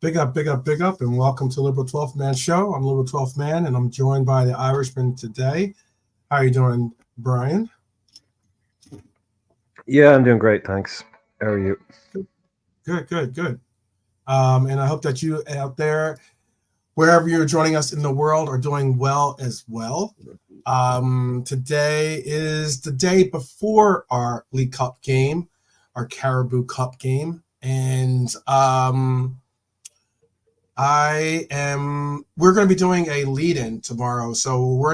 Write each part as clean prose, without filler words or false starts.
Big up, big up, big up, and welcome to Liberal 12th Man Show. I'm Liberal 12th Man, and I'm joined by the Irishman today. How are you doing, Brian? Yeah, I'm doing great, thanks. How are you? Good. And I hope that you out there, wherever you're joining us in the world, are doing well as well. Today is the day before our League Cup game, our Caribou Cup game, and we're going to be doing a lead-in tomorrow. So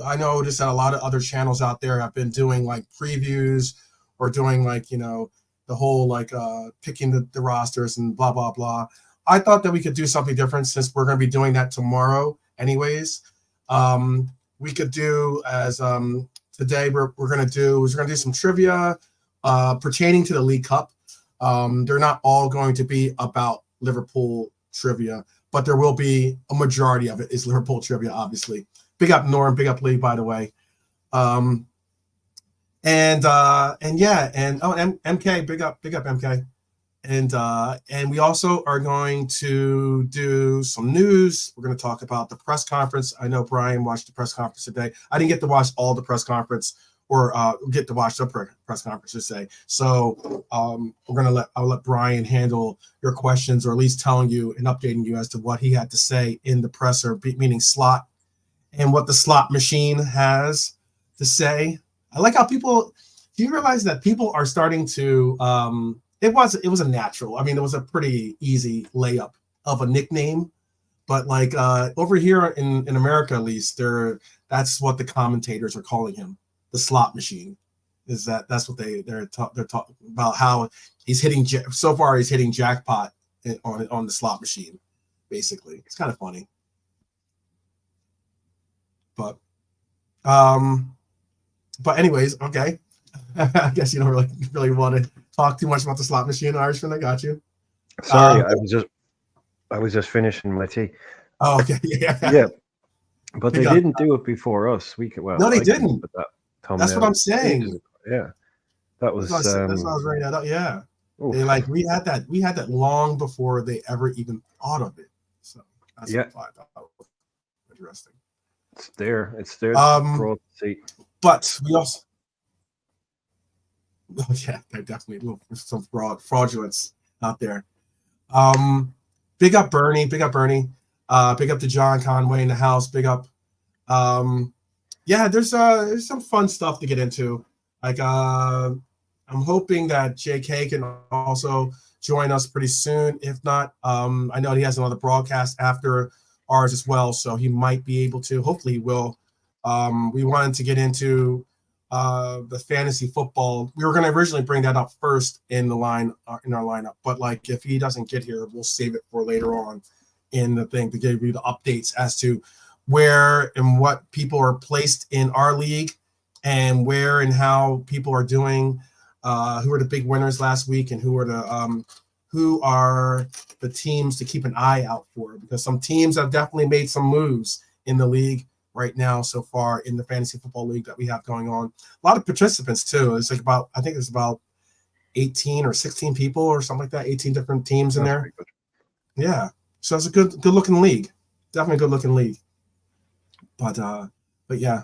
I noticed that a lot of other channels out there have been doing like previews or doing like, the whole like picking the rosters and blah, blah, blah. I thought that we could do something different since we're going to be doing that tomorrow anyways. We could do as today we're going to do some trivia pertaining to the League Cup. They're not all going to be about Liverpool trivia, but there will be a majority of it is Liverpool trivia, obviously. Big up Norm, big up Lee, by the way. MK, big up MK. And we also are going to do some news. We're going to talk about the press conference. I know Brian watched the press conference today. I didn't get to watch all the press conference or get to watch the press conference to say. So I'll let Brian handle your questions, or at least telling you and updating you as to what he had to say in the presser, meaning slot, and what the slot machine has to say. I like how do you realize that people are starting to, it was a natural. I mean, it was a pretty easy layup of a nickname, but like over here in America, at least that's what the commentators are calling him. The slot machine that's what they're talking about, how he's hitting so far. He's hitting jackpot on the slot machine, basically. It's kind of funny, but anyways, okay. I guess you don't really want to talk too much about the slot machine, Irishman. I got you. Sorry, I was just finishing my tea. Oh, okay, yeah. But they didn't do it before us. No, they didn't. That's what I'm saying. Yeah, that was. That's what I was writing that up. Yeah, they we had that long before they ever even thought of it. So that's what I thought was interesting. It's there. For all to see. But we also, they're definitely some fraudulence out there. Big up Bernie. Big up to John Conway in the house. Big up. There's some fun stuff to get into. Like I'm hoping that JK can also join us pretty soon. If not, I know he has another broadcast after ours as well, so he might be able to. Hopefully he will. We wanted to get into the fantasy football. We were going to originally bring that up first in our lineup, but like if he doesn't get here, we'll save it for later on in the thing to give you the updates as to where and what people are placed in our league and where and how people are doing, who are the big winners last week and who are the teams to keep an eye out for, because some teams have definitely made some moves in the league right now so far in the fantasy football league that we have going on. A lot of participants too. It's like I think it's about 18 or 16 people or something like that, 18 different teams in there. Yeah. So it's a good looking league. Definitely a good looking league. But yeah.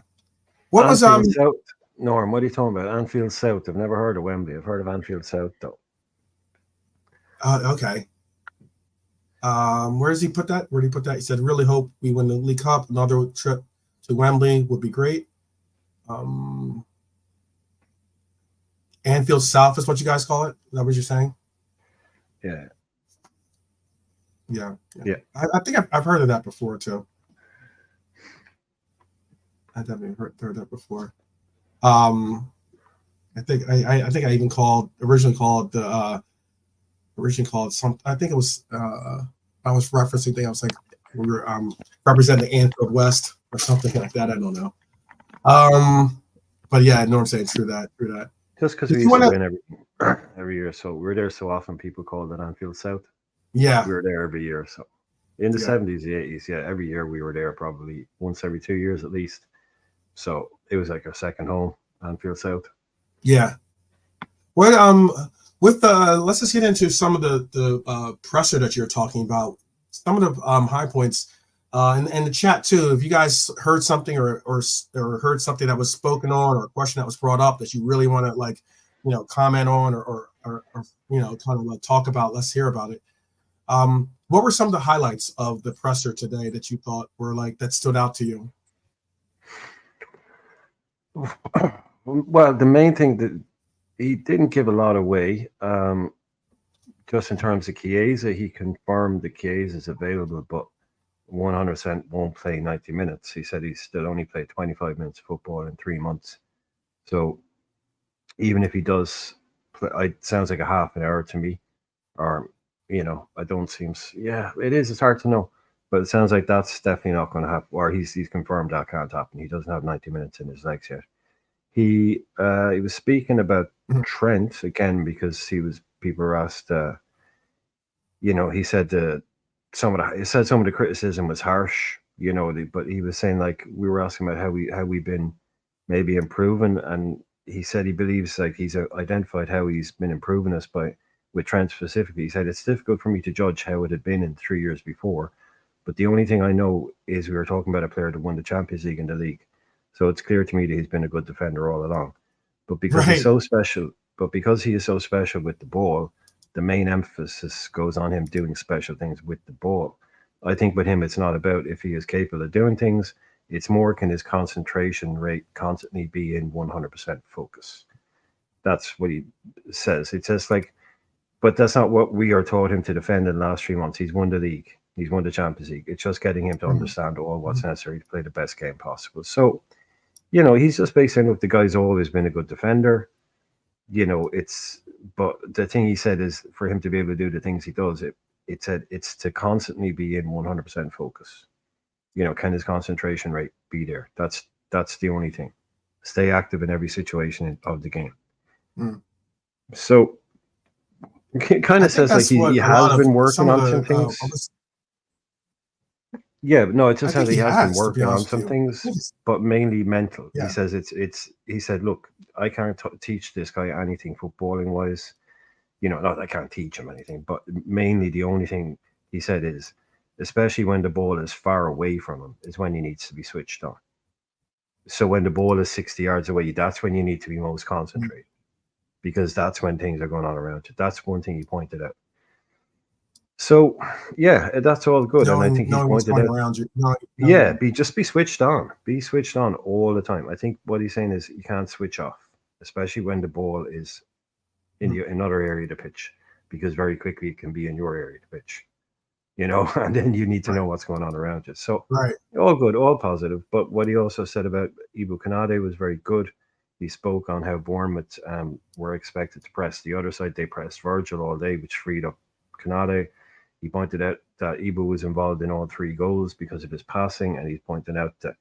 What Anfield was South? Norm, what are you talking about? Anfield South. I've never heard of Wembley. I've heard of Anfield South though. Okay. Where does he put that? Where did he put that? He said, really hope we win the League Cup. Another trip to Wembley would be great. Anfield South is what you guys call it? Is that what you're saying? Yeah. I think I've heard of that before too. I definitely heard that before. I think I even originally called some. I think it was I was referencing things. I was like, we were representing Anfield West or something like that. I don't know. But yeah, Norm's saying true that. Just because we used to win every year, so we're there so often. People call it Anfield South. Yeah, we were there every year. So in the 70s, the 80s, every year we were there, probably once every 2 years at least. So it was like our second home, Anfield South. Yeah. What let's just get into some of the presser that you're talking about. some of the high points. And the chat too. If you guys heard something or heard something that was spoken on, or a question that was brought up that you really want to like, comment on or kind of like talk about, let's hear about it. What were some of the highlights of the presser today that you thought were like that stood out to you? Well, the main thing that he didn't give a lot away. Just in terms of Chiesa, he confirmed that Chiesa is available, but 100% won't play 90 minutes. He said he's still only played 25 minutes of football in 3 months. So even if he does play, it sounds like a half an hour to me. Or, I don't seem, yeah, it is. It's hard to know. But it sounds like that's definitely not going to happen. Or he's confirmed that can't happen. He doesn't have 90 minutes in his legs yet. He was speaking about Trent again because people were asked. He said some of the criticism was harsh. But he was saying like we were asking about how we've been maybe improving, and he said he believes like he's identified how he's been improving us with Trent specifically. He said it's difficult for me to judge how it had been in 3 years before, but the only thing I know is we were talking about a player that won the Champions League in the league. So it's clear to me that he's been a good defender all along. But because he's so special, because he is so special with the ball, the main emphasis goes on him doing special things with the ball. I think with him, it's not about if he is capable of doing things. It's more can his concentration rate constantly be in 100% focus. That's what he says. It says like, but that's not what we are taught him to defend in the last 3 months. He's won the league. He's won the Champions League. It's just getting him to understand all what's necessary to play the best game possible. So, he's just basically saying, look, the guy's always been a good defender. But the thing he said is for him to be able to do the things he does, it said it's to constantly be in 100% focus. Can his concentration rate be there? That's the only thing. Stay active in every situation of the game. So it kind of says like he has been working on some things. Yeah, no, it just sounds like he has been working on some things, but mainly mental. Yeah. He says he said, look, I can't teach this guy anything footballing wise. Not I can't teach him anything, but mainly the only thing he said is, especially when the ball is far away from him, is when he needs to be switched on. So when the ball is 60 yards away, that's when you need to be most concentrated, because that's when things are going on around you. That's one thing he pointed out. So, yeah, that's all good. And I think he pointed out, around you. Just be switched on. Be switched on all the time. I think what he's saying is you can't switch off, especially when the ball is in another area of the pitch, because very quickly it can be in your area of the pitch, and then you need to know what's going on around you. So, all good, all positive. But what he also said about Ibu Konate was very good. He spoke on how Bournemouth were expected to press the other side. They pressed Virgil all day, which freed up Konate. He pointed out that Ibu was involved in all 3 goals because of his passing, and he's pointed out that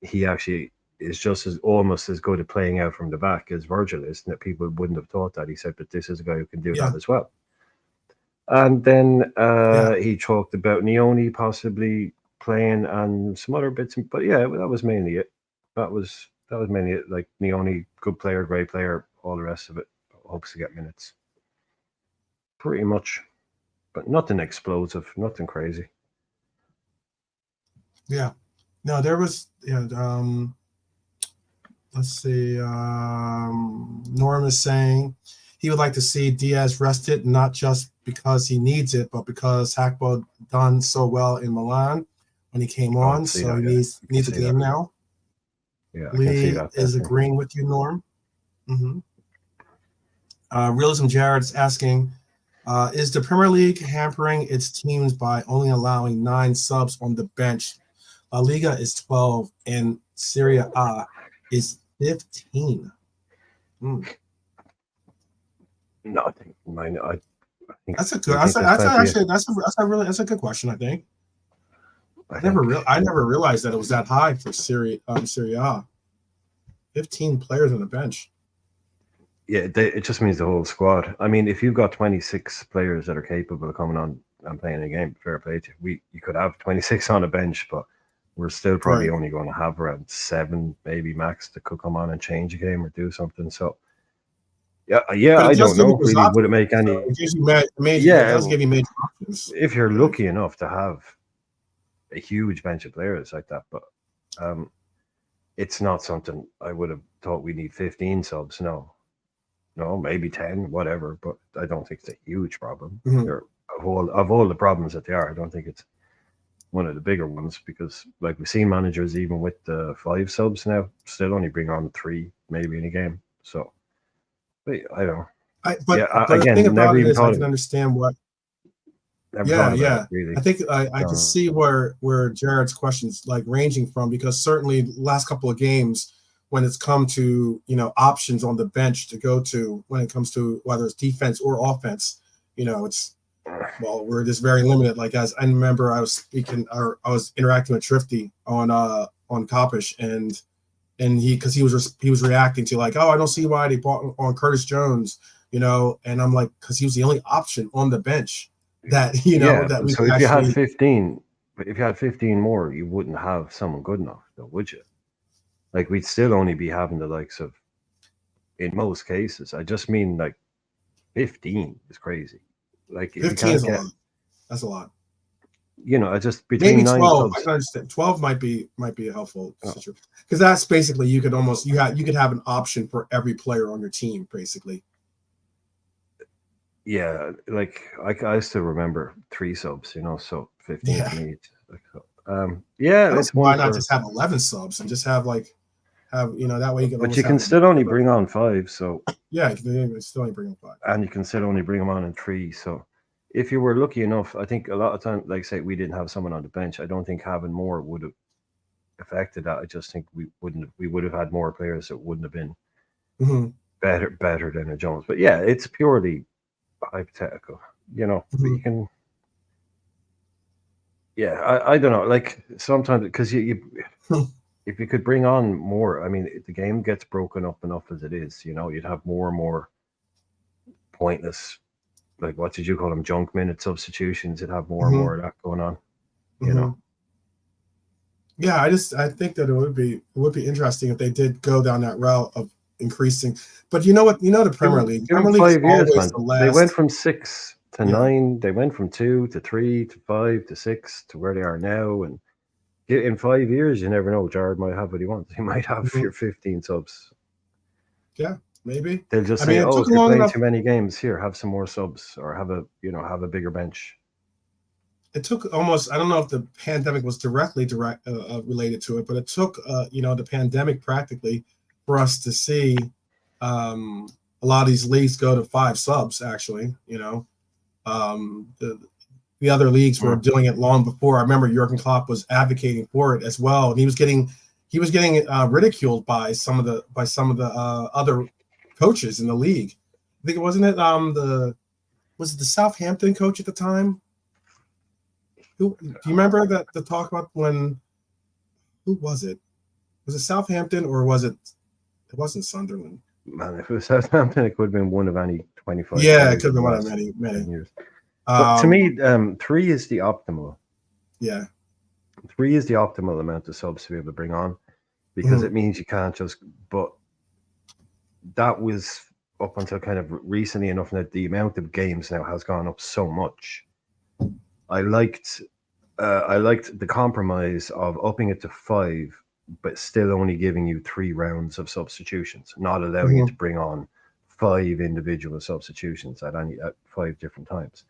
he actually is just almost as good at playing out from the back as Virgil is, and that people wouldn't have thought that. He said, but this is a guy who can do that as well. And then he talked about Nioni possibly playing and some other bits, but that was mainly it. That was mainly it. Like Nioni, good player, great player, all the rest of it. Hopes to get minutes. Pretty much. But nothing explosive, nothing crazy. Yeah. No, there was, let's see. Norm is saying he would like to see Diaz rested, not just because he needs it, but because Hackball done so well in Milan when he came on. So he needs a game now. Yeah, Lee I can see that. is agreeing with you, Norm. Realism Jared's asking, is the Premier League hampering its teams by only allowing 9 subs on the bench? La Liga is 12 and Serie A is 15. No, I think that's a good. That's a good question. I think. I never realized that it was that high for Serie A. 15 players on the bench. Yeah, it just means the whole squad. I mean, if you've got 26 players that are capable of coming on and playing a game, fair play to you. You could have 26 on a bench, but we're still probably only going to have around 7, maybe max, that could come on and change a game or do something. So, Yeah. But it I does don't give you know. those Really, would it options. make So any? it gives you major. It Yeah, does give you major options. if you're Right. lucky enough to have a huge bench of players like that, but um, it's not something I would have thought we need 15 subs. No, maybe 10, whatever. But I don't think it's a huge problem. Mhm. They're, of all the problems that they are, I don't think it's one of the bigger ones because, like, we've seen managers even with the 5 subs now still only bring on 3 maybe in a game. So, but I don't know. But Yeah, the thing again, about never it even is, I thought of can it. understand what. Never Yeah, thought about it yeah. I really. think I can see where Jared's questions like ranging from, because certainly last couple of games when it's come to options on the bench to go to when it comes to whether it's defense or offense, it's we're just very limited. Like, as I remember, I was speaking or I was interacting with Trifty on Kopish, and he was reacting to like, oh, I don't see why they brought on Curtis Jones, and I'm like, because he was the only option on the bench that Yeah, that we so could actually. if you had 15 more, you wouldn't have someone good enough, though, would you? Like, we'd still only be having the likes of, in most cases, I just mean like 15 is crazy. Like, if you 15 is can't a get, lot. That's a lot. I just between Maybe nine 12. I subs. can understand. 12 might be a helpful situation, because that's basically you could have an option for every player on your team basically. Yeah, like I still remember 3 subs, so 15 Yeah. to me. Like, yeah, I don't it's see one why not for, just have 11 subs and just have that way you can but almost you can have still only bring on 5, so yeah, you can still only bring in 5. and you can still only bring them on in 3. So if you were lucky enough, I think a lot of time, like say we didn't have someone on the bench, I don't think having more would have affected that. I just think we would have had more players that wouldn't have been Mm-hmm. better than a Jones. But yeah, it's purely hypothetical, but you Mm-hmm. can, yeah, I don't know, like sometimes because if you could bring on more, I mean, the game gets broken up enough as it is, you'd have more and more pointless, like what did you call them, junk minute substitutions. You'd have more and Mm-hmm. more of that going on, you know. Mm-hmm. Yeah, I think that it would be interesting if they did go down that route of increasing. But you know what? The Give Premier them, League. give them Premier League is 5 years, always man. the They went last. from 6 to 9. Yeah. They went from 2 to 3 to 5 to 6 to where they are now. And in 5 years, you never know. Jared might have what he wants. He might have Mhm. your 15 subs. Yeah, maybe. They'll just I say, mean, it "Oh, took if you're long playing enough. too many games, here, have some more subs, or have a bigger bench." It took almost. I don't know if the pandemic was directly related to it, but it took the pandemic practically for us to see a lot of these leagues go to 5 subs. Actually, the other leagues were Mm. doing it long before. I remember Jurgen Klopp was advocating for it as well, and he was getting ridiculed by some of the other coaches in the league. I think it wasn't it the Southampton coach at the time. Who do you remember that the talk about when? Who was it? Was it Southampton or was it? It wasn't Sunderland. Man, if it was Southampton, it could have been one of any 25 Yeah, it players could have in the been one of last many, many. 10 years. But to Um, me, 3 is the optimal. yeah. 3 is the optimal amount of subs to be able to bring on because Mhm. it means you can't just. But that was up until kind of recently enough that the amount of games now has gone up so much. I liked the compromise of upping it to 5, but still only giving you 3 rounds of substitutions, not allowing you to Mhm. bring on 5 individual substitutions at 5 different times.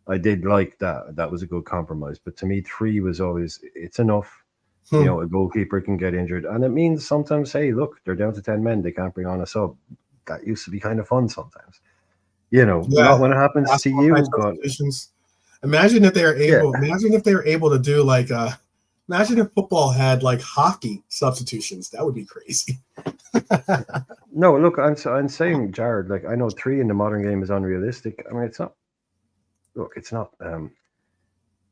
I did like that. That was a good compromise. But to me, 3 was always it's enough. Hmm. A goalkeeper can get injured, and it means sometimes, hey, look, they're down to 10 men. They can't bring on a sub. That used to be kind of fun sometimes. Yeah. Not when it happens to Basketball type you, but substitutions. Imagine if they were yeah. able. Imagine if they were able to do like. Imagine if football had like hockey substitutions. That would be crazy. No, look, I'm saying, Jared. Like, I know 3 in the modern game is unrealistic. I mean, it's not. Look, it's not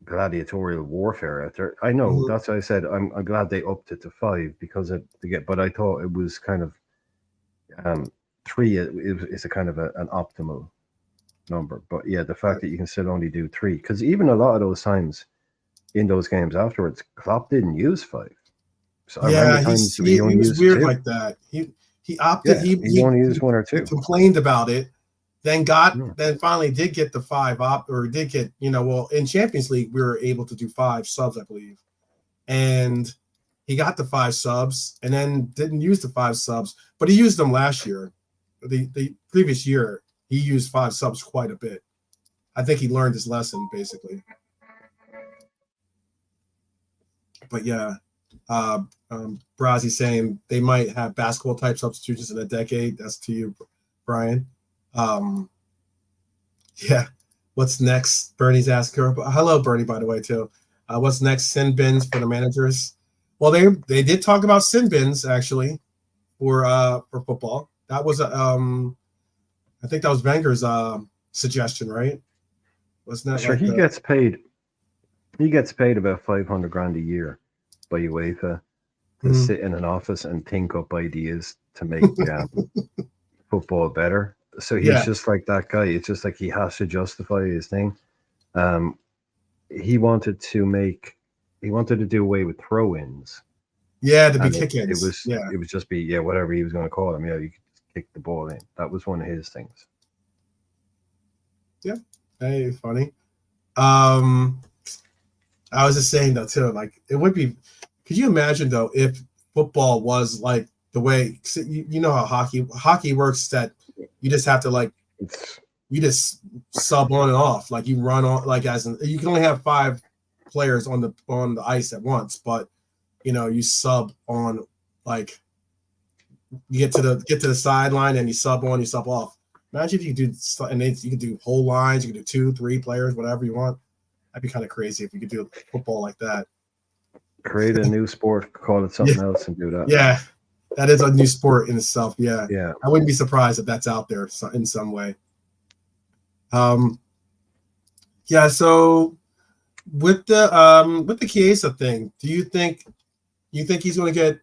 gladiatorial warfare out there. I know Mhm. that's why I said I'm glad they upped it to 5 because but I thought it was kind of um 3 is a kind of an optimal number. But yeah, the fact Right. that you can still only do 3, because even a lot of those times in those games afterwards, Klopp didn't use 5. So how many Yeah, times do he he only was use weird 2? like that. He opted. Yeah, he only used one or He two. complained about it. Then Hmm. finally did get the 5 or did get, well, in Champions League we were able to do 5 subs, I believe, and he got the 5 subs and then didn't use the 5 subs, but he used them last year. The previous year he used 5 subs quite a bit. I think he learned his lesson basically. But yeah, Brazi saying they might have basketball type substitutions in a decade. That's to you, Brian. Yeah. What's next? Bernie's asking her. Hello, Bernie, by the way, too. What's next? Sin bins for the managers. Well, they did talk about sin bins actually for football. That was I think that was Wenger's suggestion, right? Wasn't that Sure, he gets paid. He gets paid about 500 grand a year by UEFA to sit in an office and think up ideas to make football better. So he's just like that guy. It's just like he has to justify his thing. He wanted to do away with throw-ins. Yeah, to be kick-ins. It was just be whatever he was going to call them. Yeah, you could just kick the ball in. That was one of his things. Yeah, hey, funny. I was just saying though too, like it would be. Could you imagine though if football was like the way you know how hockey works, that you just have to like you just sub on and off, like you run on, like you can only have 5 players on the ice at once, but you sub on, like you get to the sideline and you sub on, you sub off. Imagine if you do, and you could do whole lines, you could do 2, 3 players, whatever you want. That'd be kind of crazy if you could do football like that. Create a new sport, call it something else, and do that. Yeah, that is a new sport in itself. Yeah, yeah. I wouldn't be surprised if that's out there in some way. Yeah. So with the Chiesa thing, do you think he's going to get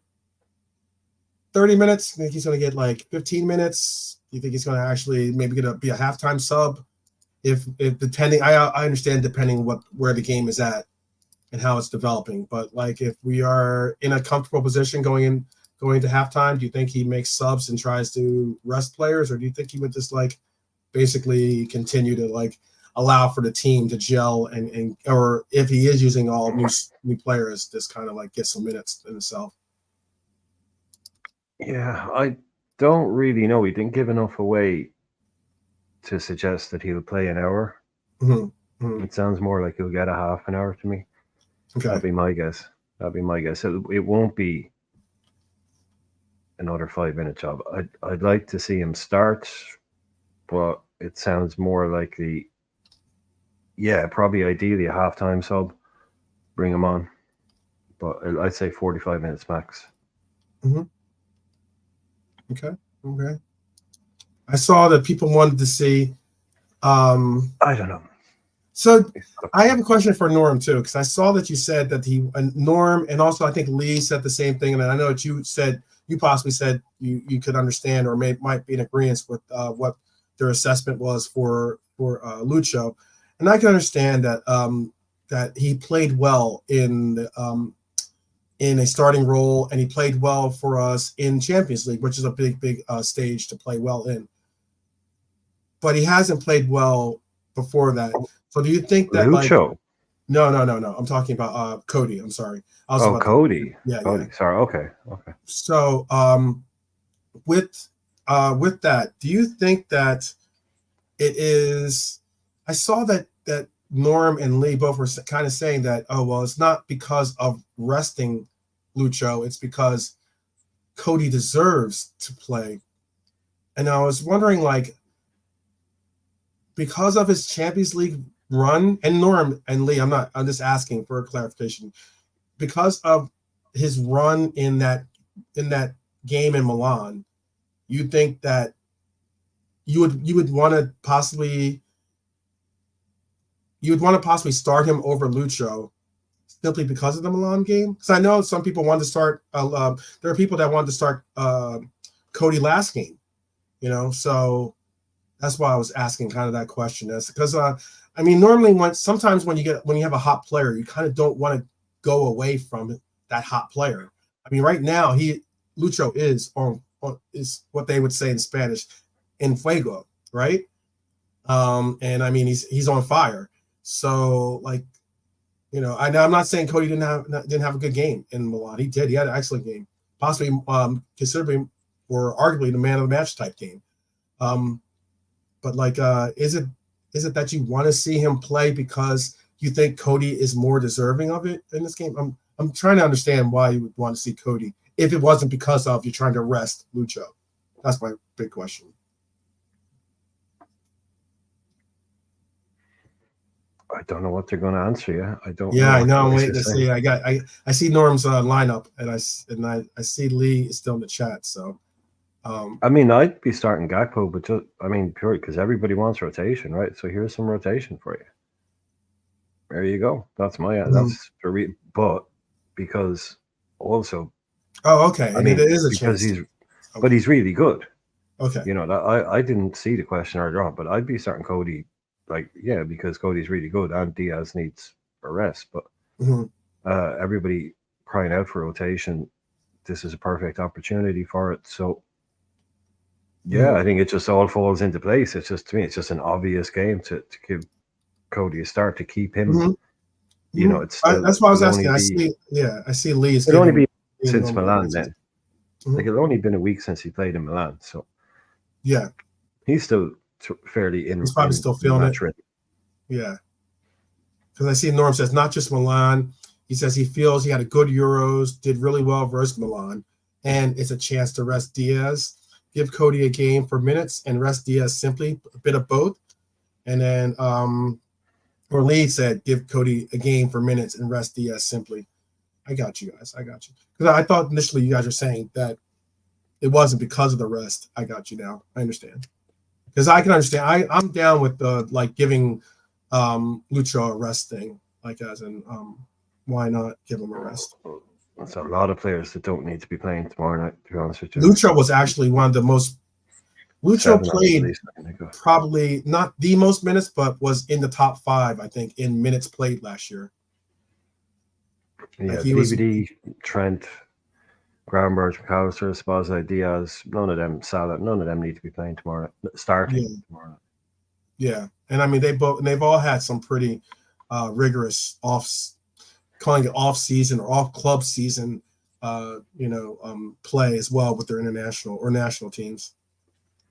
30 minutes? Do you think he's going to get like 15 minutes? Do you think he's going to actually maybe going to be a halftime sub? If depending, I understand depending where the game is at and how it's developing, but like if we are in a comfortable position going to halftime, do you think he makes subs and tries to rest players, or do you think he would just like basically continue to like allow for the team to gel and or if he is using all new players, just kind of like get some minutes in himself? Yeah, I don't really know. He didn't give enough away to suggest that he'll play an hour. Mm-hmm. Mm-hmm. It sounds more like he'll get a half an hour to me. Okay. That'd be my guess. It won't be another 5-minute job. I'd like to see him start, but it sounds more likely. Yeah, probably ideally a halftime sub. Bring him on, but I'd say 45 minutes max. Mm-hmm. Okay. I saw that people wanted to see. I don't know. So I have a question for Norm too, because I saw that you said that Norm, and also I think Lee said the same thing, and I know that you possibly said you could understand or might be in agreement with what their assessment was for Lucho, and I can understand that that he played well in a starting role, and he played well for us in Champions League, which is a big stage to play well in. But he hasn't played well before that. So do you think that Lucho? Like, no. I'm talking about Cody. I'm sorry. Cody. Yeah. Sorry. Okay. So with that, do you think that it is? I saw that Norm and Lee both were kind of saying that, oh well, it's not because of resting Lucho, it's because Cody deserves to play. And I was wondering, like, because of his Champions League run, and Norm and Lee, I'm just asking for a clarification, because of his run in that game in Milan, you think that you would want to possibly start him over Lucho simply because of the Milan game? Because I know some people want to start. There are people that want to start Cody last game, So that's why I was asking kind of that question. That's because I mean, normally sometimes when you have a hot player, you kind of don't want to go away from that hot player. I mean, right now Lucho is on is what they would say in Spanish, en fuego, right? And I mean, he's on fire. So like, I'm not saying Cody didn't have a good game in Milan. He did. He had an excellent game, possibly considerably or arguably the man of the match type game. But like, is it that you want to see him play because you think Cody is more deserving of it in this game? I'm trying to understand why you would want to see Cody if it wasn't because of you're trying to rest Lucho. That's my big question. I don't know what they're going to answer you. I don't. Yeah, know I know. I'm waiting to see. I see Norm's lineup, and I see Lee is still in the chat. So, I mean, I'd be starting Gakpo, but pure because everybody wants rotation, right? So here's some rotation for you. There you go. That's that's for but because also. Oh, okay. And it is a because chance. But he's really good. Okay. I didn't see the question earlier on, but I'd be starting Cody. Because Cody's really good and Diaz needs a rest. But everybody crying out for rotation, this is a perfect opportunity for it. So, I think it just all falls into place. It's just, to me, it's just an obvious game to give Cody a start to keep him. It's still, that's what I was asking. I see Lee's. It'll only be since Milan then. Like, it's only been a week since he played in Milan. So, he's still fairly in. He's probably still feeling it. Ready. Yeah, because I see Norm says not just Milan. He says he feels he had a good Euros, did really well versus Milan, and it's a chance to rest Diaz, give Cody a game for minutes, and rest Diaz simply, a bit of both. And then, or Lee said, give Cody a game for minutes and rest Diaz simply. I got you guys. I got you. Because I thought initially you guys were saying that it wasn't because of the rest. I got you now. I understand. Because I can understand. I'm down with the giving Lucho a rest thing. Like as in, why not give him a rest? That's a lot of players that don't need to be playing tomorrow night, to be honest with you. Lucho was actually one of the most. Lucho played probably not the most minutes, but was in the top 5, I think, in minutes played last year. Yeah, DVD, Trent, Gravenberch, McAllister, Esposito, Diaz, none of them need to be playing tomorrow. Starting tomorrow. Yeah, and I mean they've all had some pretty rigorous calling it off season or off club season, play as well with their international or national teams.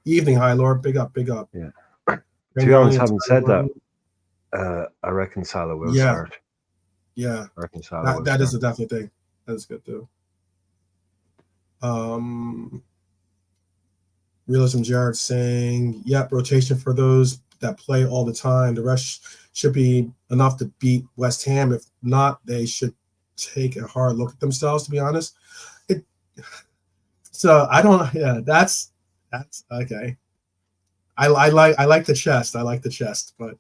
Evening, High Lord, big up. Yeah. To be honest, having said that, I reckon Salah will start. Yeah, I reckon Salah that is a definite thing. That is good too. Realism Jared saying, yep, rotation for those that play all the time. The rest should be enough to beat West Ham. If not, they should take a hard look at themselves, to be honest. So I don't. Yeah, that's okay. I like the chest. I like the chest, but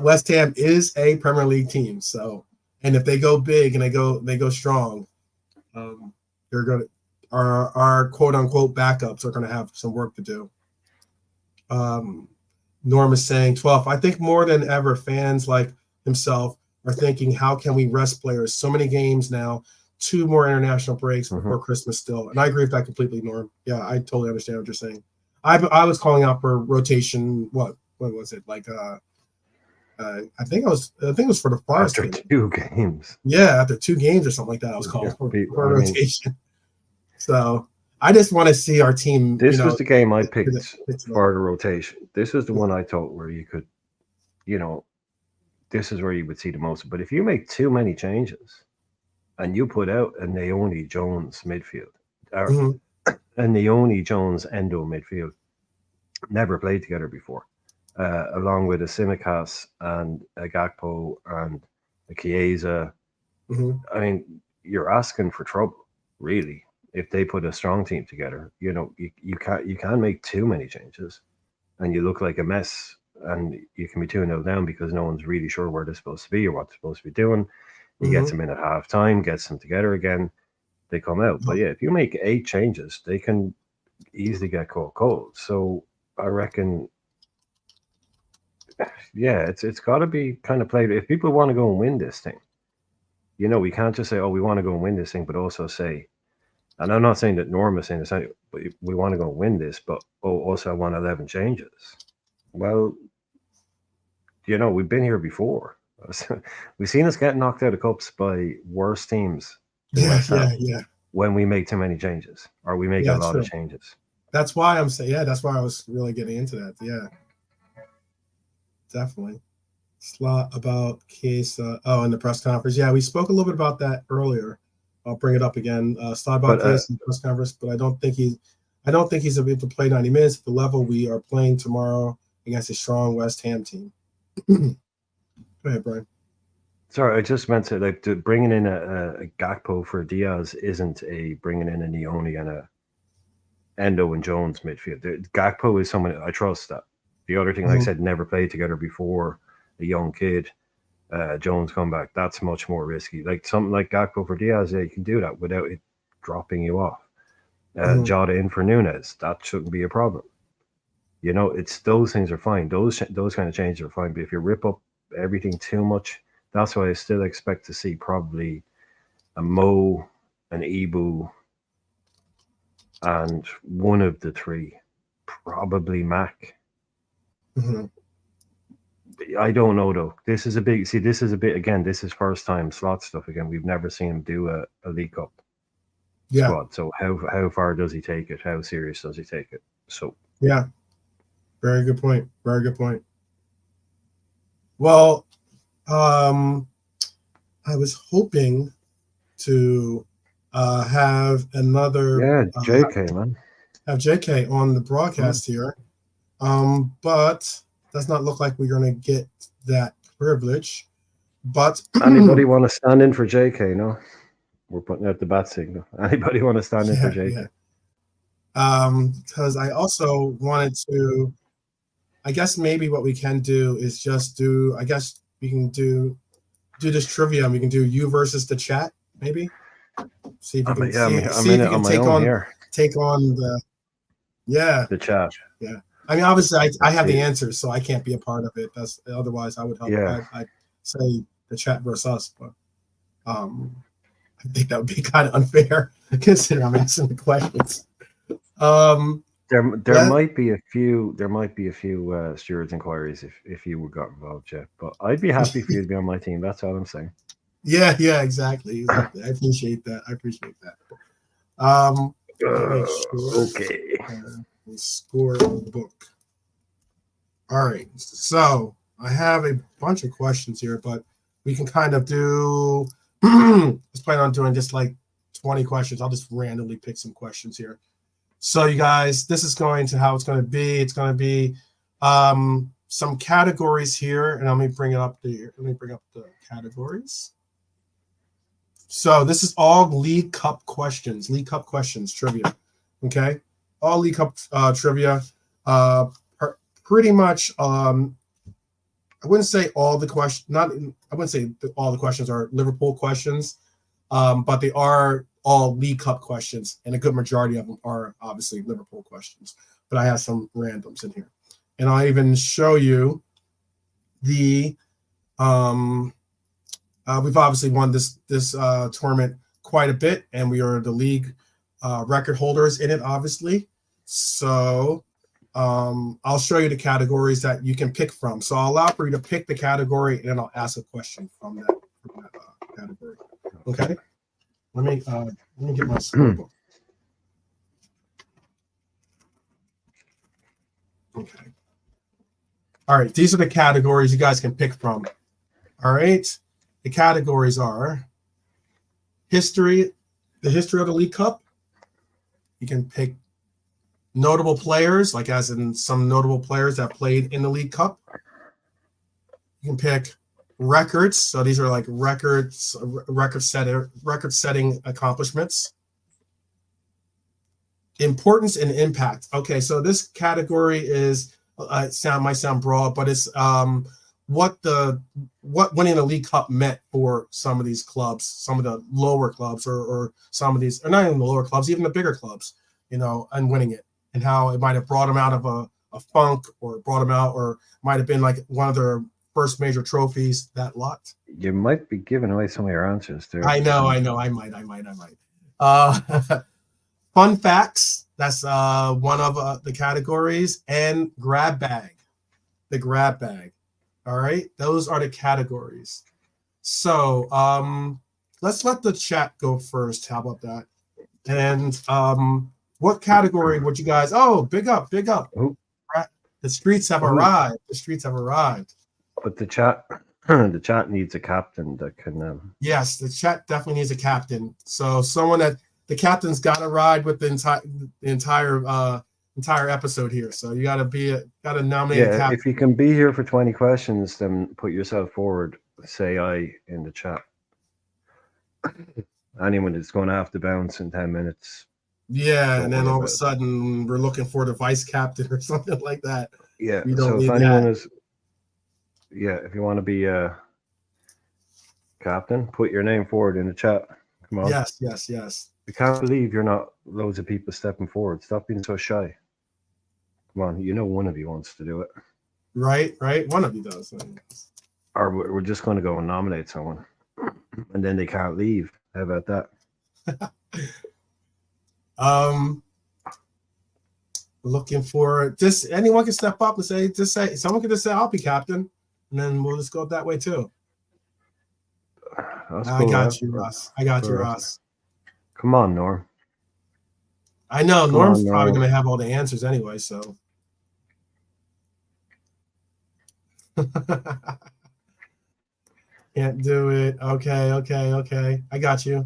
West Ham is a Premier League team. So, and if they go big and they go strong, they're gonna our quote unquote backups are gonna have some work to do. Norm is saying 12th. I think more than ever, fans like himself are thinking, how can we rest players? So many games now, 2 more international breaks before Christmas still. And I agree with that completely, Norm. Yeah, I totally understand what you're saying. I was calling out for rotation. What was it? Like I think it was for the Forest after game. 2 games. Yeah, after 2 games or something like that. I was calling for rotation. So I just want to see our team. This was the game I picked for the rotation. This was the one I thought where you could, this is where you would see the most. But if you make too many changes and you put out a Naoni Jones midfield, a Naoni Jones Endo midfield, never played together before, along with a Simicas and a Gakpo and a Chiesa. I mean, you're asking for trouble, really. If they put a strong team together, you can't make too many changes, and you look like a mess, and you can be 2-0 down because no one's really sure where they're supposed to be or what they're supposed to be doing. He gets them in at half time, gets them together again, they come out. But yeah, if you make 8 changes, they can easily get caught cold. So I reckon, it's got to be kind of played. If people want to go and win this thing, we can't just say, oh, we want to go and win this thing, but also say, And I'm not saying that Norm is saying this, but we want to go win this, but also I want 11 changes. Well, we've been here before. We've seen us get knocked out of cups by worse teams than Yeah, West Ham yeah. when we make too many changes, or we make a lot of changes. That's why I'm saying, that's why I was really getting into that. Yeah, definitely. Slot about Chiesa. Oh, in the press conference. Yeah, we spoke a little bit about that earlier. I'll bring it up again. Slot about Chiesa in the press conference, but I don't think he's able to play 90 minutes at the level we are playing tomorrow against a strong West Ham team. Go ahead, Brian. Sorry, I just meant to bringing in a Gakpo for Diaz isn't a bringing in a Neoni and a Endo and Jones midfield. Gakpo is someone I trust. That the other thing, like I said, never played together before. A young kid, Jones come back. That's much more risky. Like something like Gakpo for Diaz, you can do that without it dropping you off. Jota in for Nunes, that shouldn't be a problem. It's those things are fine. Those kind of changes are fine. But if you rip up everything too much, that's why I still expect to see probably a Mo, an Ibu, and one of the three, probably Mac. Mm-hmm. I don't know though. This is a bit. This is first time slot stuff again. We've never seen him do a League Cup squad. So how far does he take it? How serious does he take it? So yeah, very good point. Very good point. Well, I was hoping to have another JK man. Have JK on the broadcast here, but does not look like we're going to get that privilege. But anybody want to stand in for JK? No, we're putting out the bat signal. Anybody want to stand in for JK? Because I also wanted to. I guess maybe what we can do is just do. I guess we can do this trivia. And we can do you versus the chat. Maybe see if you can see if you can take on the chat. Yeah. I mean, obviously, I have the answers, so I can't be a part of it. That's otherwise I would help. Yeah. I'd say the chat versus us, but I think that would be kind of unfair considering I'm asking the questions. There might be a few stewards inquiries if you got involved, Jeff. But I'd be happy for you to be on my team. That's all I'm saying. Yeah, exactly. I appreciate that. Okay. Score book. All right. So I have a bunch of questions here, but we can kind of do. Let's plan on doing just like 20 questions. I'll just randomly pick some questions here. So you guys, this is how it's going to be. It's going to be some categories here, and let me bring up the categories. So this is all League Cup questions, trivia. Okay, all League Cup trivia. Pretty much. I wouldn't say all the questions. I wouldn't say all the questions are Liverpool questions, but they are all League Cup questions, and a good majority of them are obviously Liverpool questions. But I have some randoms in here, and I'll even show you the. We've obviously won this tournament quite a bit, and we are the league record holders in it, obviously. So I'll show you the categories that you can pick from. So I'll allow for you to pick the category, and then I'll ask a question from that category. Okay. Let me get my scorebook. Okay. All right. These are the categories you guys can pick from. All right. The categories are the history of the League Cup. You can pick notable players, like as in some notable players that played in the League Cup. You can pick records. So these are like record-setting accomplishments. Importance and impact. Okay, so this category is might sound broad, but it's what winning the League Cup meant for some of these clubs, some of the lower clubs, or some of these, or not even the lower clubs, even the bigger clubs, and winning it, and how it might have brought them out of a funk, or brought them out, or might have been like one of their first major trophies, that lot. You might be giving away some of your answers there. I know. I might. Fun facts. That's one of the categories, and grab bag. The grab bag. All right, those are the categories. So let's let the chat go first. How about that? And what category would you guys? Oh, big up, big up. Oh. The streets have arrived. The streets have arrived. But the chat needs a captain that can. Yes, the chat definitely needs a captain. So someone that the captain's got to ride with the entire episode here. So you got to nominate a captain. If you can be here for 20 questions, then put yourself forward. Say I in the chat. Anyone is going to have to bounce in 10 minutes. Yeah, and then all of a sudden we're looking for the vice captain or something like that. Yeah. We don't need if anyone that. is, if you want to be a captain, put your name forward in the chat. Come on. Yes. I can't believe you're not loads of people stepping forward. Stop being so shy. Come on, one of you wants to do it. Right. One of you does. Or we're just going to go and nominate someone, and then they can't leave. How about that? Looking for just anyone can step up and say someone can just say I'll be captain, and then we'll just go that way too. I got you, Ross. Come on, Norm. I know Norm's probably going to have all the answers anyway, so. Can't do it. Okay. I got you.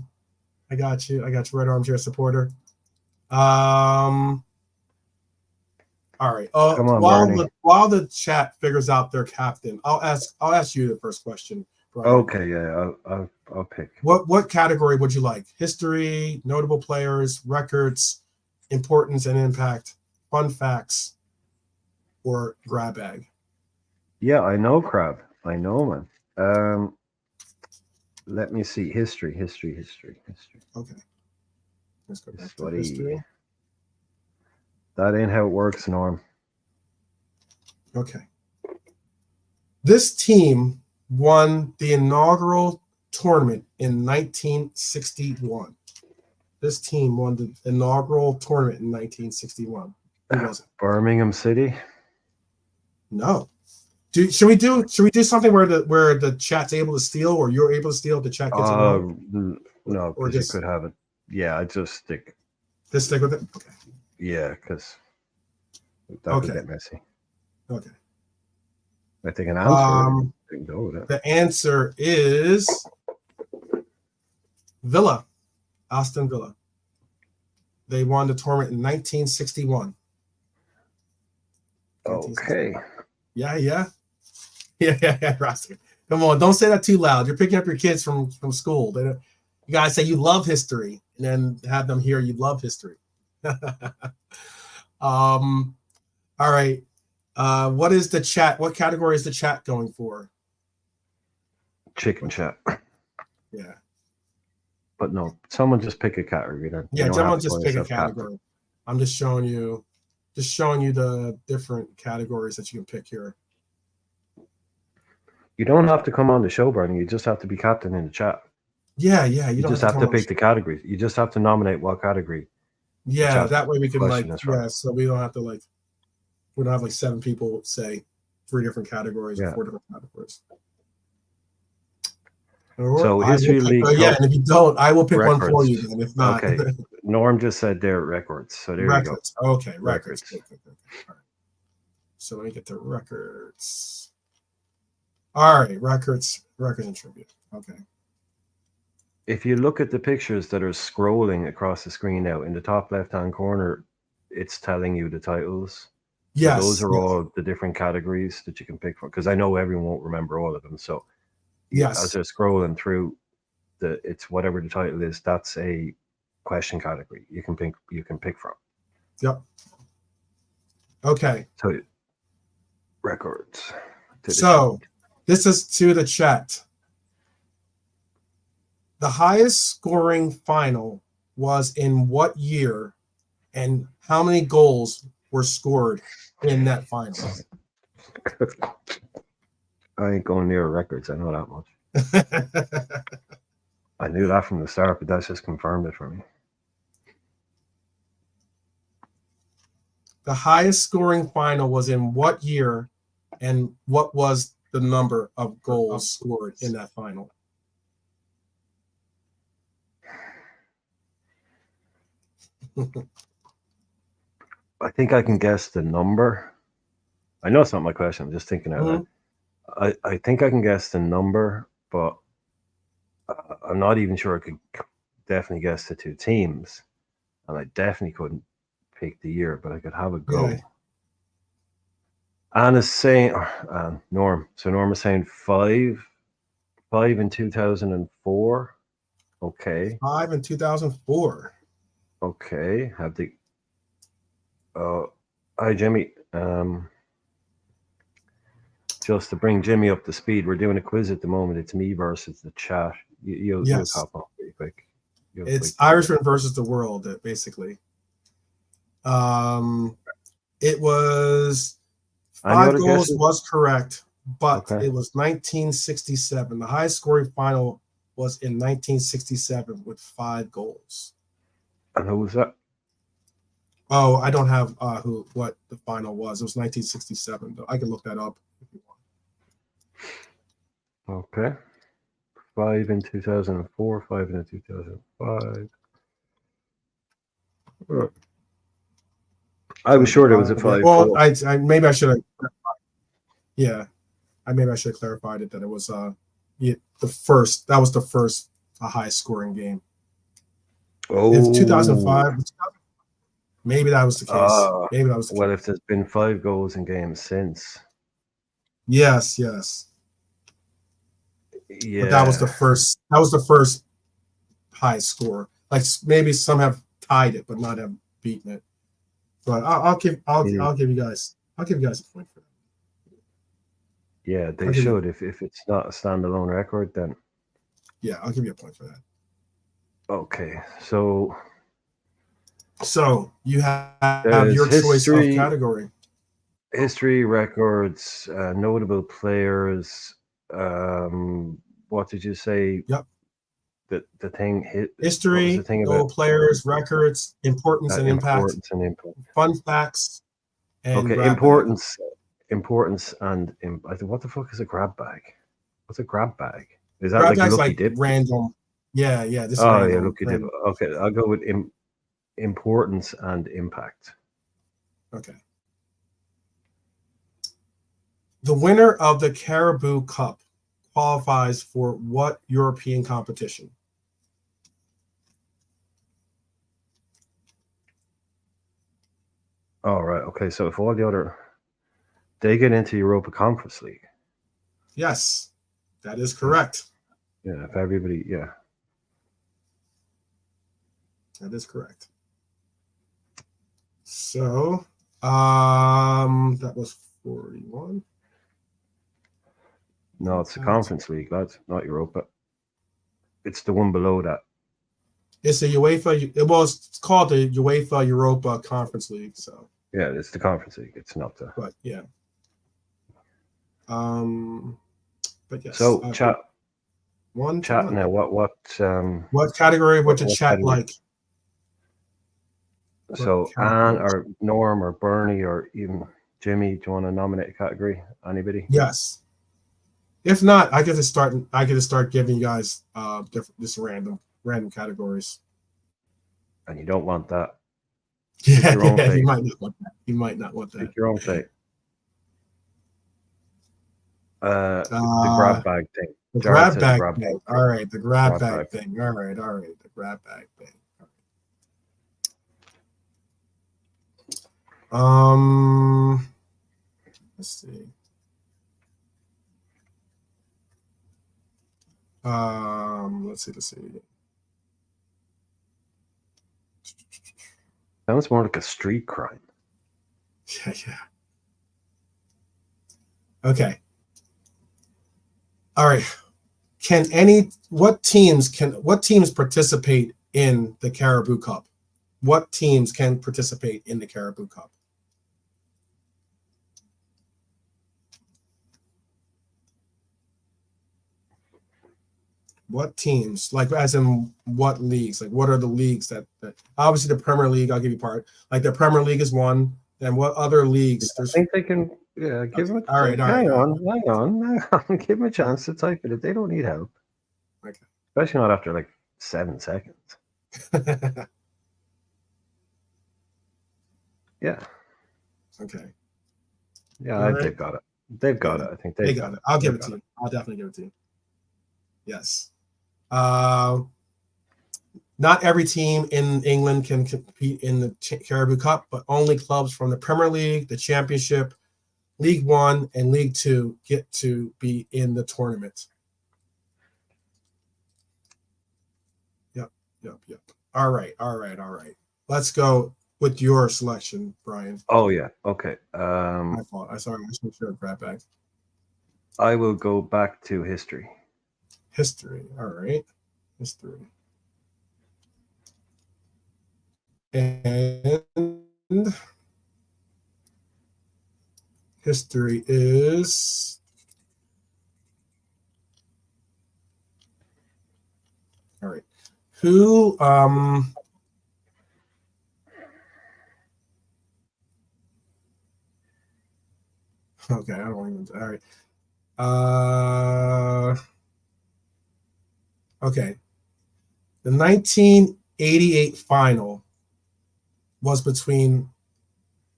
Red armchair supporter. All right. Come on, while the chat figures out their captain, I'll ask you the first question, Brian. Okay, yeah, I'll pick. What category would you like? History, notable players, records, importance and impact, fun facts, or grab bag? Yeah, I know, Crab. I know, man. Let me see. History. Okay. Let's go back to history. That ain't how it works, Norm. Okay. This team won the inaugural tournament in 1961. This team won the inaugural tournament in 1961. Who was it? Birmingham City? No. Should we do something where the chat's able to steal, or you're able to steal, the chat gets it wrong? No, because you could have it. Yeah, I just stick. Just stick with it? Okay. Yeah, because that could get messy. Okay. I think an answer. Go with it. The answer is Villa. Aston Villa. They won the tournament in 1961. Okay. Yeah. Roster. Come on, don't say that too loud. You're picking up your kids from school. You gotta say you love history, and then have them hear you love history. All right. What is the chat? What category is the chat going for? Chicken chat. Yeah. But no, someone just pick a category then. Yeah, someone just pick a category. Captain. I'm just showing you the different categories that you can pick here. You don't have to come on the show, Bernie. You just have to be captain in the chat. Yeah. You just have to pick the categories. You just have to nominate what category. Yeah, that way we can so we don't have to we don't have 7 people say 3 different categories or 4 different categories. So history league. And if you don't, I will pick records. One for you. Then if not, okay. Norm just said they're records, so there records. You go. Okay, records. Good. All right. So let me get the records. All right, records and trivia. Okay. If you look at the pictures that are scrolling across the screen now, in the top left-hand corner, it's telling you the titles. Yes. So those are all the different categories that you can pick from, because I know everyone won't remember all of them. So yes, as they're scrolling through, it's whatever the title is. That's a question category you can pick from. Yep. Okay. So records. So this is to the chat. The highest scoring final was in what year, and how many goals were scored in that final? I ain't going near records. I know that much. I knew that from the start, but that's just confirmed it for me. The highest scoring final was in what year, and what was the number of goals scored in that final? I think I can guess the number. I know it's not my question. I'm just thinking out loud. I think I can guess the number, but I'm not even sure I could definitely guess the two teams. And I definitely couldn't pick the year, but I could have a go. Yeah. Anna's saying, Norm. So Norm is saying five in 2004. Okay. 5 in 2004. Okay. Have the. Hi, Jimmy. Just to bring Jimmy up to speed, we're doing a quiz at the moment. It's me versus the chat. You'll hop on pretty quick. It's Irishman versus the world, basically. It was 5 goals was correct, but it was 1967. The highest scoring final was in 1967 with 5 goals. And who was that? Oh, I don't have what the final was. It was 1967, though. I can look that up if you want. Okay. 5 in 2004, 5 in 2005. I was sure there was a 5. Well, I maybe I should have. Yeah, maybe I should have clarified it that it was the first. That was the first high scoring game. Oh, if 2005. Maybe that was the case. Maybe that was the well, case. If there's been 5 goals in games since. Yes. Yeah. But that was the first. That was the first high score. Like maybe some have tied it, but not have beaten it. But I'll give you guys a point for that. Yeah, they should. If it's not a standalone record, then yeah, I'll give you a point for that. Okay, so you have your choice of category. History, records, notable players. What did you say? Yep. The thing history, notable players, records, importance and impact. Fun facts. And importance and I think, what the fuck is a grab bag? What's a grab bag? Is that like a lucky dip? Random. Yeah. This random, yeah, lucky dip. Okay, I'll go with importance and impact. Okay. The winner of the Caribou Cup qualifies for what European competition? All right. Okay. So if all the other, they get into Europa Conference League. Yes, that is correct. Yeah. If everybody, yeah. That is correct. So, that was 41. No, it's the Conference League, lads, not Europa. It's the one below that. It's the UEFA. It's called the UEFA Europa Conference League. So yeah, it's the Conference League. It's not the. But yeah. But yes. So chat. Chat now. What category would the chat like? So Anne or Norm or Bernie or even Jimmy, do you want to nominate a category? Anybody? Yes. If not, I get to start giving you guys just random categories. And you don't want that. Yeah, you might not want that. You might not want that. Pick your own fate. The grab bag thing. The grab bag thing. All right, the grab bag thing. All right, the grab bag thing. Let's see. Let's see. Sounds more like a street crime. Yeah. Okay. All right. What teams participate in the Caribou Cup? What teams can participate in the Caribou Cup? What teams, like as in what leagues? Like what are the leagues that obviously the Premier League, I'll give you part. Like the Premier League is one, And what other leagues? I think they can. Yeah, give them. All right. Hang on. Give them a chance to type it. They don't need help, Okay. especially not after like 7 seconds. Yeah. Okay. Yeah, they've got it. They've got it. I think they got it. I'll give it to you. I'll definitely give it to you. Yes. Not every team in England can compete in the Caribou Cup, but only clubs from the Premier League, the Championship, League One, and League Two get to be in the tournament. Yep. All right. Let's go with your selection, Brian. Oh yeah. Okay. My fault. I'm sorry. I just make sure I grab back. I will go back to history. History. All right. History. And history is all right. Who okay, I don't even all right. Okay. The 1988 final was between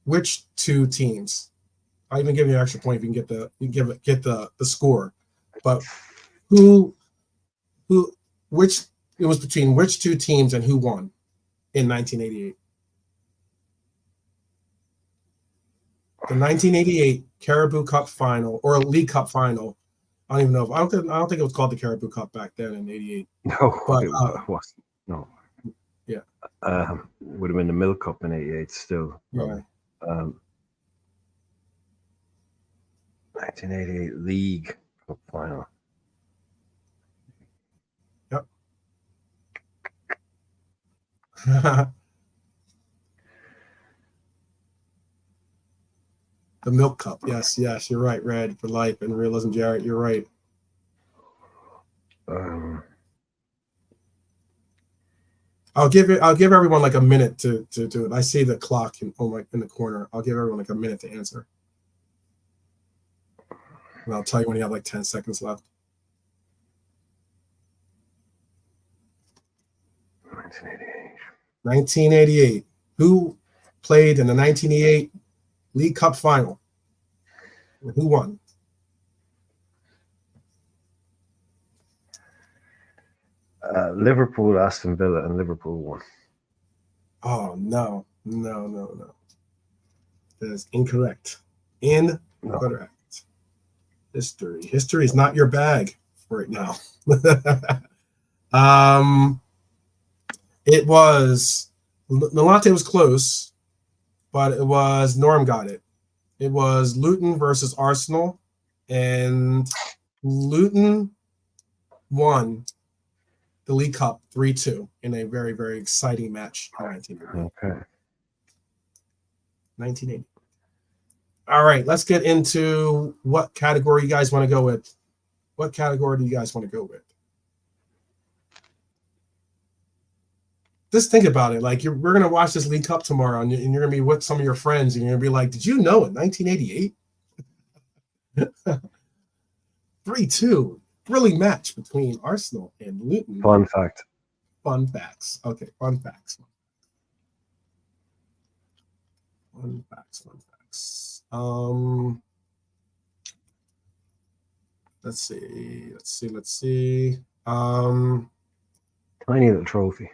which two teams? I'll even give you an extra point if you can get the score. But which it was between which two teams and who won in 1988? The 1988 Caribou Cup final or League Cup final. I don't even know. I don't think it was called the Caribou Cup back then in '88. No, but, it wasn't. No. Yeah. Would have been the Milk Cup in '88 still. Yeah. 1988 League Cup final. Yep. The Milk Cup. Yes, you're right. Red for life and realism, Jarrett. You're right. I'll give everyone like a minute to do it. I see the clock in the corner. I'll give everyone like a minute to answer. And I'll tell you when you have like 10 seconds left. 1988. Who played in the 1988 League Cup final? And who won? Liverpool, Aston Villa, and Liverpool won. Oh, no. That is incorrect. Incorrect. History is not your bag right now. It was Nolante was close, but it was Norm got it. It was Luton versus Arsenal, and Luton won the League Cup 3-2 in a very, very exciting match in 1980. Okay. 1980. All right, let's get into what category you guys want to go with. What category do you guys want to go with? Just think about it. Like we're gonna watch this League Cup tomorrow, and you're gonna be with some of your friends, and you're gonna be like, "Did you know in 1988, 3-2 thrilling match between Arsenal and Luton?" Fun fact. Fun facts. Okay, fun facts. Fun facts. Let's see. Tiny little trophy.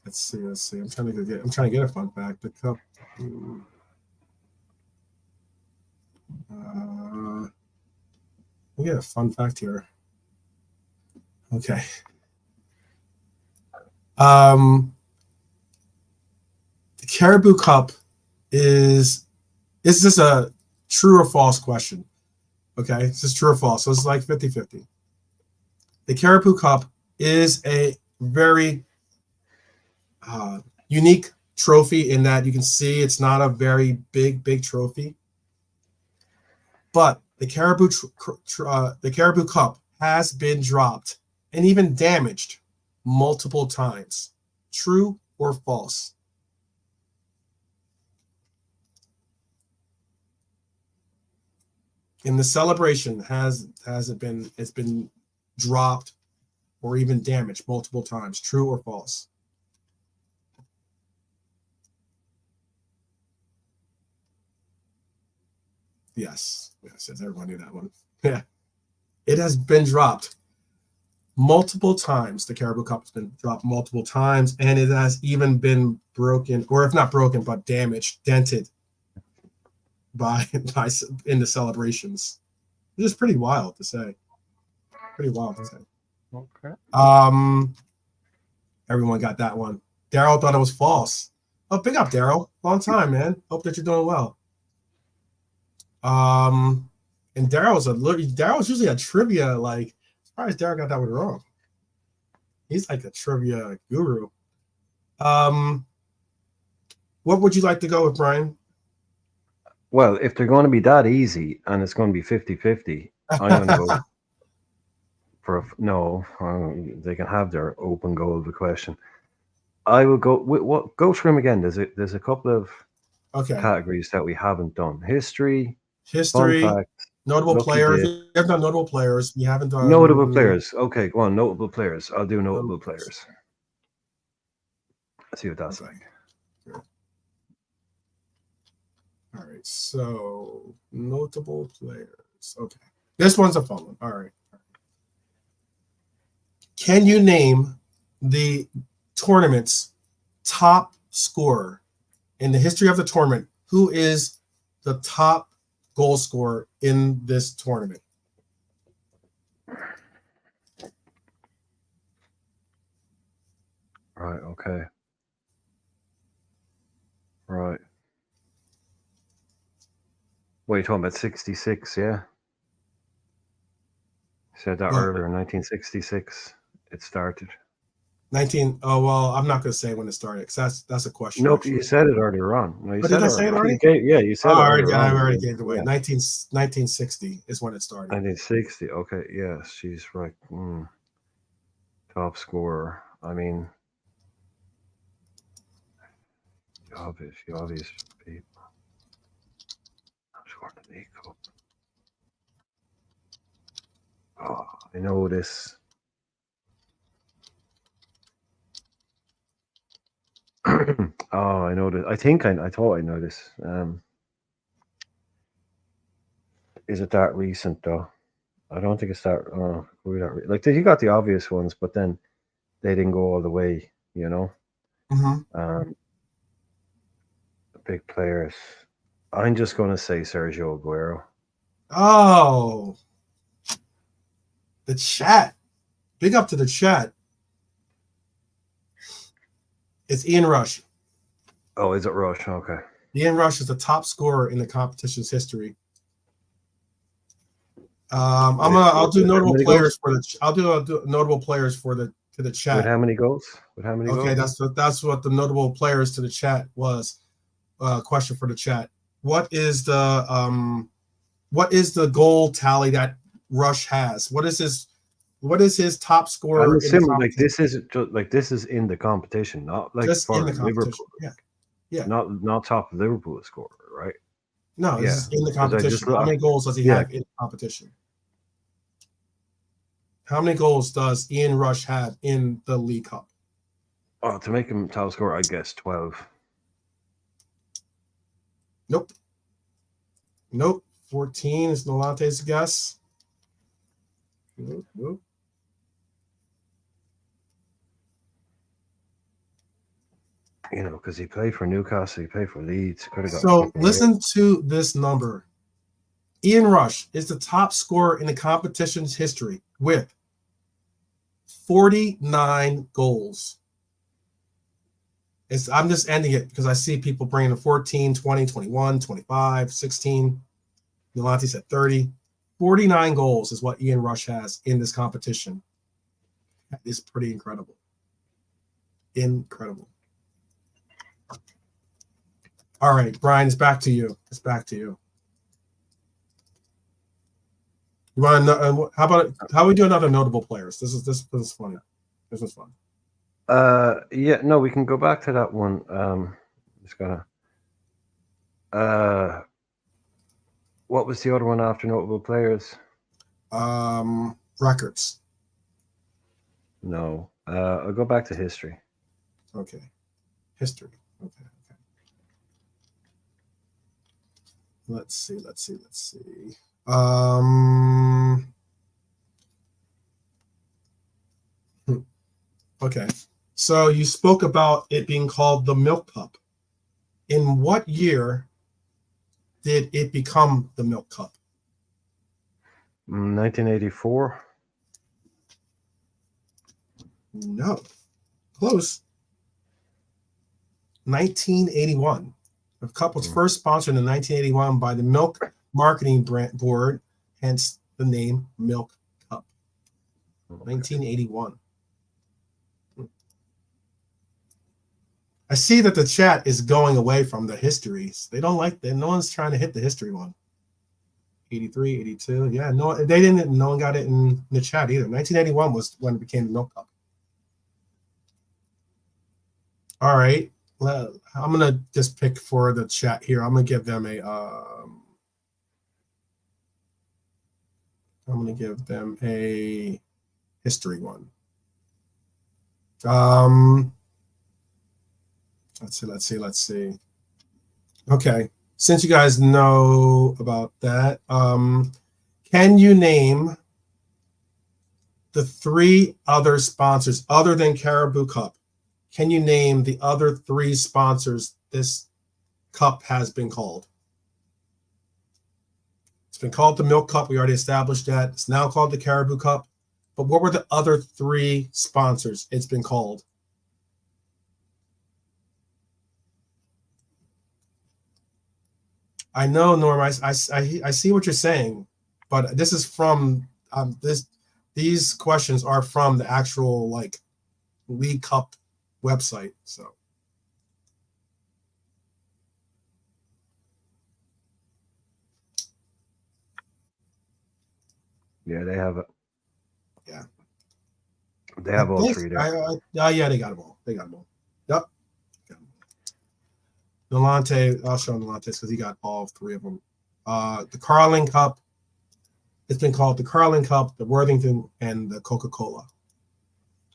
Let's see. I'm trying to get a fun fact. The cup. We get a fun fact here. Okay. The Caribou Cup is this a true or false question? Okay, is this true or false? So it's like 50-50. The Caribou Cup is a very unique trophy in that you can see it's not a very big trophy. But the Caribou Cup has been dropped and even damaged multiple times. True or false? In the celebration, has it been? It's been dropped or even damaged multiple times. True or false? Yes. Yes. Everyone knew that one. Yeah. It has been dropped multiple times. The Caribou Cup has been dropped multiple times, and it has even been broken, or if not broken, but damaged, dented by in the celebrations. Which is pretty wild to say. Pretty wild to say. Okay. Everyone got that one. Daryl thought it was false. Oh, big up, Daryl. Long time, man. Hope that you're doing well. And Daryl's usually a trivia, like, surprised Daryl got that one wrong. He's like a trivia guru. What would you like to go with, Brian? Well, if they're going to be that easy and it's going to be 50-50, I'm going to go for no. They can have their open goal of the question. I will go with what? Go through them again. There's a couple of categories that we haven't done. History, fun facts, notable players. We have done notable players. We haven't done notable players. Okay, go on. Notable players. I'll do notable players. Let's see what that's like. All right, so notable players. Okay, this one's a fun one. All right. Can you name the tournament's top scorer in the history of the tournament? Who is the top goal scorer in this tournament? Right. Okay. Right. What are you talking about? 66, yeah? You said that earlier, 1966 it started. Oh, well, I'm not going to say when it started because that's a question. Nope, you said it earlier on. No, you said did I say it already? You said it earlier I on. already gave it away. Yeah. 1960 is when it started. 1960, okay, yes, she's right. Top scorer. I mean, the obvious people. I'm scoring the League Cup. Oh, I know this. Oh, I know this. I thought I know this. Is it that recent though? I don't think it's that. Like you got the obvious ones, but then they didn't go all the way. You know. Mm-hmm. Big players. I'm just going to say Sergio Aguero. Oh, the chat. Big up to the chat. It's Ian Rush. Oh, is it Rush? Okay. Ian Rush is the top scorer in the competition's history. I'll do notable players for the. I'll do notable players for the to the chat. With how many goals? Okay, that's what the notable players to the chat was. Question for the chat. What is the goal tally that Rush has? What is his top scorer? I'm assuming this is in the competition, not like just for in the competition. Liverpool. Yeah. Not top Liverpool scorer, right? No, this is in the competition. How many goals does he have in the competition? How many goals does Ian Rush have in the League Cup? Oh, to make him top scorer, I guess 12. Nope. 14 is Nolante's guess. Nope. You know, because he played for Newcastle, he played for Leeds. So listen to this number. Ian Rush is the top scorer in the competition's history with 49 goals. I'm just ending it because I see people bringing in 14, 20, 21, 25, 16. Nolante said 30. 49 goals is what Ian Rush has in this competition. That is pretty incredible. Incredible. All right, Brian, it's back to you. You want to know? How we do another notable players? This is funny. This was fun. Yeah, no, we can go back to that one. Just gotta. What was the other one after notable players? Records. No. I'll go back to history. Okay. History. Okay. Let's see. Okay. So you spoke about it being called the Milk Cup. In what year did it become the Milk Cup? 1984. No. Close. 1981. The cup was first sponsored in 1981 by the Milk Marketing Board, hence the name Milk Cup. 1981. I see that the chat is going away from the histories. They don't like that. No one's trying to hit the history one. 83, 82. Yeah, no, they didn't. No one got it in the chat either. 1981 was when it became the Milk Cup. All right. Well, I'm gonna just pick for the chat here. I'm gonna give them a. I'm gonna give them a history one. Let's see. Okay, since you guys know about that, can you name the 3 other sponsors other than Caribou Cup? Can you name the other 3 sponsors this cup has been called? It's been called the Milk Cup. We already established that. It's now called the Caribou Cup. But what were the other 3 sponsors it's been called? I know, Norm. I see what you're saying, but this is from these questions are from the actual like League Cup website. So Yeah, they have it. Yeah, they have all 3 there. Yeah, they got them all. Yep. Nolante, I'll show Nolante's because he got all 3 of them. The Carling Cup. It's been called the Carling Cup, the Worthington, and the Coca-Cola.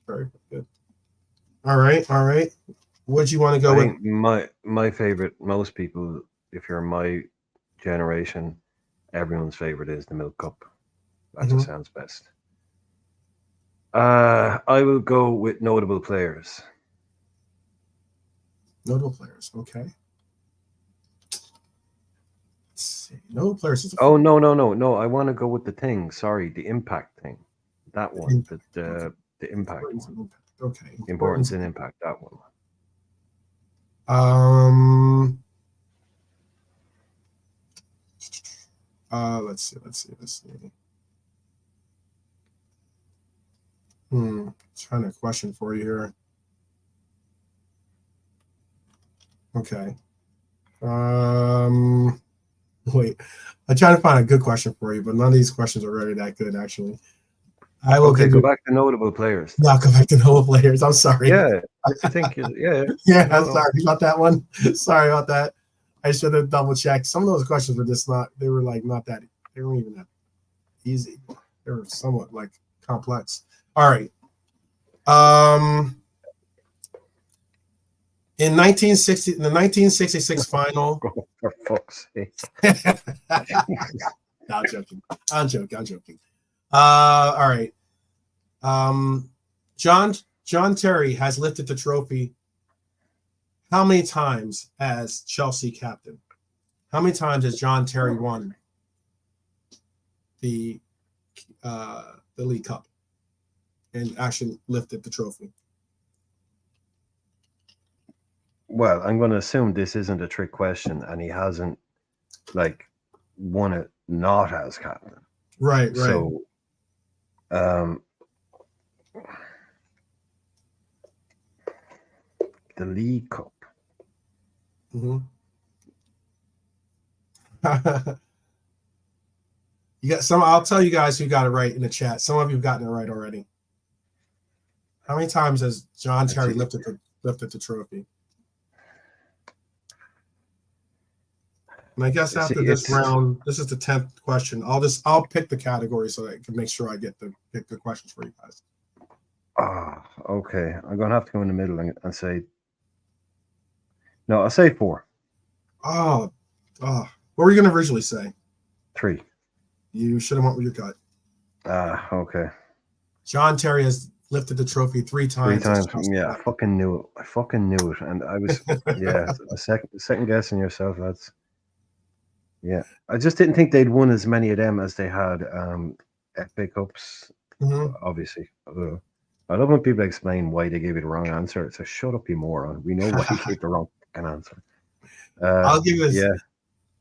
Very good. All right. What you want to go with? My favorite, most people, if you're my generation, everyone's favorite is the Milk Cup. That just sounds best. I will go with notable players. Notable players, okay. Let's see. Notable players is no. I want to go with the thing. Sorry, the impact thing. That one. The impact one. Okay. Importance and impact. That one. Let's see. Trying to question for you here. Okay. Wait. I'm trying to find a good question for you, but none of these questions are really that good, actually. I will go back to notable players. No, go back to notable players. I'm sorry. Yeah, I think yeah. I'm sorry about that one. Sorry about that. I should have double checked. Some of those questions were just not. They were like not that. They weren't even that easy. They were somewhat like complex. All right. In the 1966 final. Oh, for fuck's sake. No, I'm joking. All right. John Terry has lifted the trophy how many times as Chelsea captain? How many times has John Terry won the League Cup and actually lifted the trophy? Well, I'm going to assume this isn't a trick question, and he hasn't won it not as captain. Right. So, the League Cup. You got some. I'll tell you guys who got it right in the chat. Some of you have gotten it right already. How many times has John Terry lifted the trophy? And I guess after this round, this is the 10th question. I'll pick the category so that I can make sure I pick the questions for you guys. Okay. I'm gonna have to go in the middle and say no. I'll say 4. What were you gonna originally say? 3. You should have went with your gut. Okay. John Terry has lifted the trophy 3 times. 3 times. Yeah, I fucking knew it. And I was second guessing yourself, lads. Yeah, I just didn't think they'd won as many of them as they had FA Cups. Mm-hmm. Obviously, I love when people explain why they gave you the wrong answer. It's a shut up, you moron. We know why you gave the wrong fucking answer. I'll give you this. Yeah.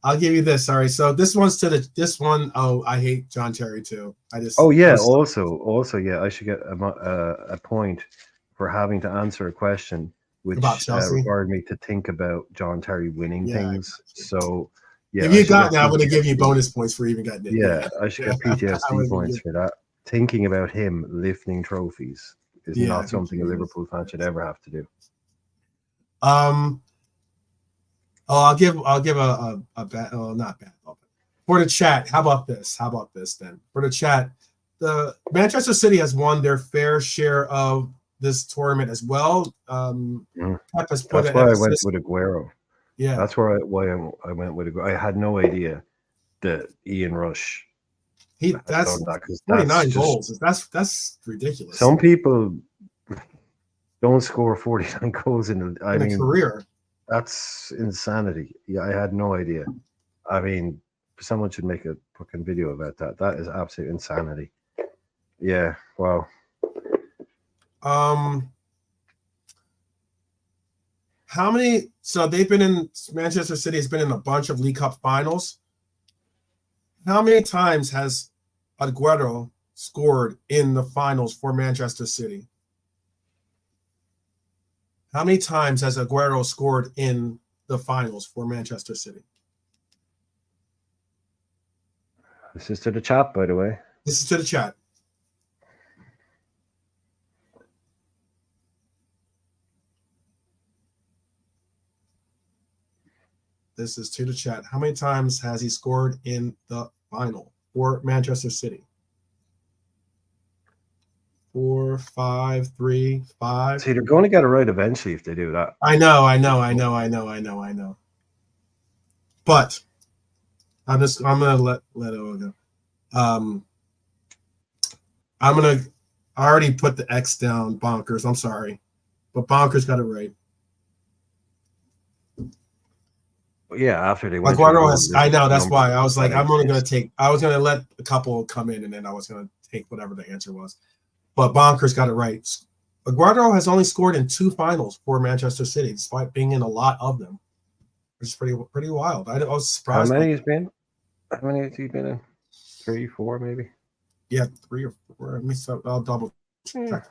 I'll give you this. Sorry. So this one's this one. Oh, I hate John Terry too. Also, yeah. I should get a point for having to answer a question which required me to think about John Terry winning things. So. Yeah, if you got that, I'm going to give you bonus points for even getting it. Yeah, I should get PTSD points for that. Thinking about him lifting trophies is not something a Liverpool fan should ever have to do. I'll give a bad. Oh, not bad. For the chat, how about this then? For the chat, the Manchester City has won their fair share of this tournament as well. Pep has put That's why I went with Aguero. Yeah, that's why I went with it. I had no idea that Ian Rush. That's 49 goals. That's ridiculous. Some people don't score 49 goals in a career. That's insanity. Yeah, I had no idea. I mean, someone should make a fucking video about that. That is absolute insanity. Yeah. Wow. How many? So they've been in Manchester City has been in a bunch of League Cup finals. How many times has Aguero scored in the finals for Manchester City? How many times has Aguero scored in the finals for Manchester City? This is to the chat, by the way. This is to the chat. This is to the chat. How many times has he scored in the final for Manchester City? 4, 5, 3, 5. See, they're going to get it right eventually if they do that. I know. But I'm gonna let it go. I already put the X down, Bonkers. I'm sorry, but Bonkers got it right. Yeah, after they went. I know, that's why I was like, I was gonna let a couple come in, and then I was gonna take whatever the answer was. But Bonkers got it right. Aguero has only scored in 2 finals for Manchester City, despite being in a lot of them. Which is pretty wild. I was surprised. How many has he been in? 3, 4, maybe. Yeah, 3 or 4. Let me. I'll double check.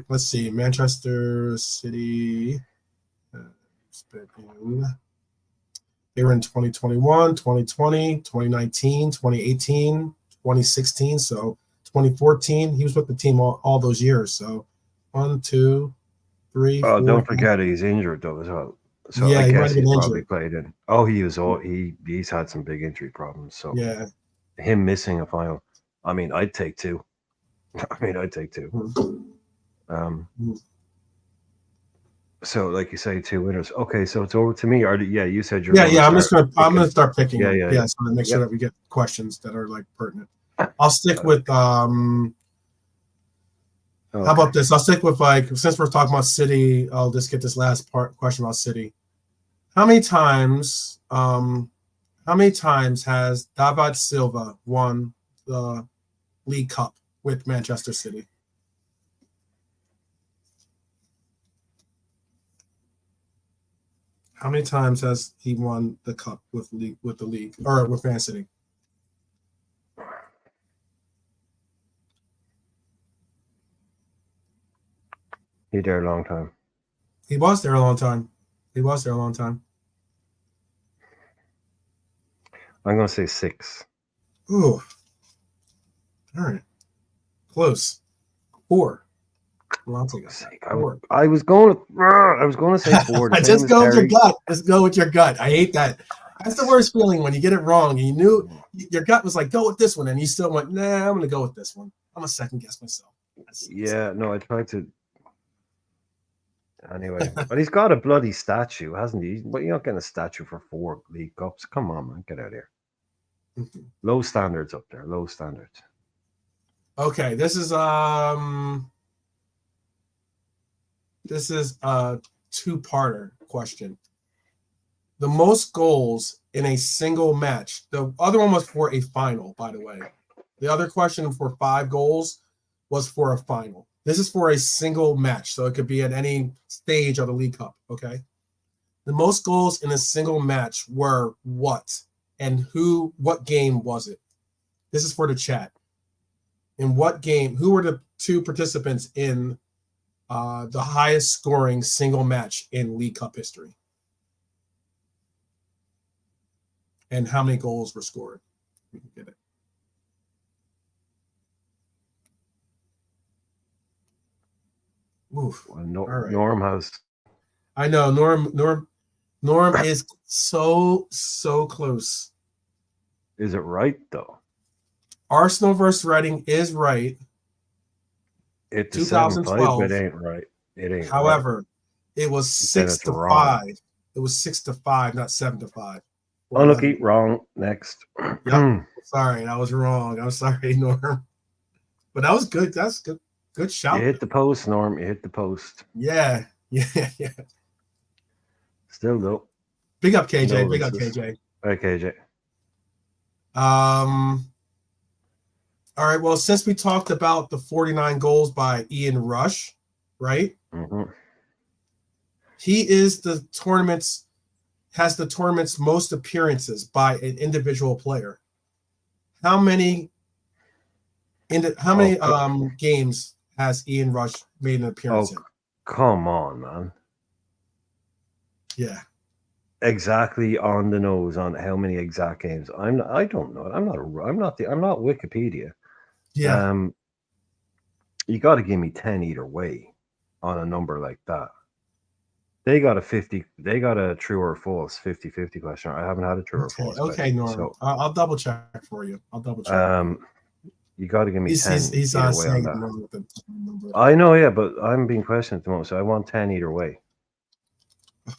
Let's see. Manchester City. They were in 2021, 2020, 2019, 2018, 2016. So 2014, he was with the team all those years. So 1, 2, 3. Oh, 4, don't forget he's injured though as well. So yeah, I guess he probably played in. Oh, he's had some big injury problems. So yeah, him missing a final. I mean, I'd take 2. Mm-hmm. So, like you say, 2 winners. Okay, so it's over to me. You said you're. Yeah. I'm gonna start picking. Yeah. So to make sure that we get questions that are like pertinent. I'll stick with. Okay. How about this? I'll stick with since we're talking about City. I'll just get this last question about City. How many times has David Silva won the League Cup with Manchester City? How many times has he won the cup with the league or with Man City? He there a long time. He was there a long time. I'm gonna say 6. Ooh. All right. Close. 4. Well, I'll take it. 4. I was going to say 4. The Just same go as with your Terry. gut. Just go with your gut. I hate that. That's the worst feeling when you get it wrong. And you knew your gut was like, go with this one. And you still went, nah, I'm going to go with this one. I'm going to second guess myself. Yeah, no, I tried to. Anyway, but he's got a bloody statue, hasn't he? But you're not getting a statue for 4 League Cups. Come on, man. Get out of here. Low standards up there. Low standards. Okay, this is a two-parter question. The most goals in a single match. The other one was for a final, by the way. The other question for 5 goals was for a final. This is for a single match, so it could be at any stage of the League Cup, okay? The most goals in a single match were what? And what game was it? This is for the chat. In what game, who were the 2 participants in the highest scoring single match in League Cup history? And how many goals were scored? We can get it. Oof. Well, right. Norm has. I know Norm is so close. Is it right though? Arsenal versus Reading is right. It's 2012. 7-5, but it ain't right. It ain't. However, right. It was 6-5. Wrong. It was 6-5, not 7-5. Unlucky. Wrong. Next. Yep. Sorry, I was wrong. I'm sorry, Norm. But that was good. That's good. Good shout. You hit the post, Norm. You hit the post. Yeah. Still though. Big up, KJ. No, big up, KJ. Hey, KJ. All right. Well, since we talked about the 49 goals by Ian Rush, right? Mm-hmm. He is has the tournament's most appearances by an individual player. How many games has Ian Rush made an appearance in? Come on, man. Yeah. Exactly on the nose on how many exact games. I don't know. I'm not Wikipedia. Yeah. You got to give me 10 either way on a number like that. They got a true or false 50-50 question. I haven't had a true or false. Okay, Norm. So, I'll double check for you. You got to give me 10 he's either way on that. I know, yeah, but I'm being questioned at the moment, so I want 10 either way.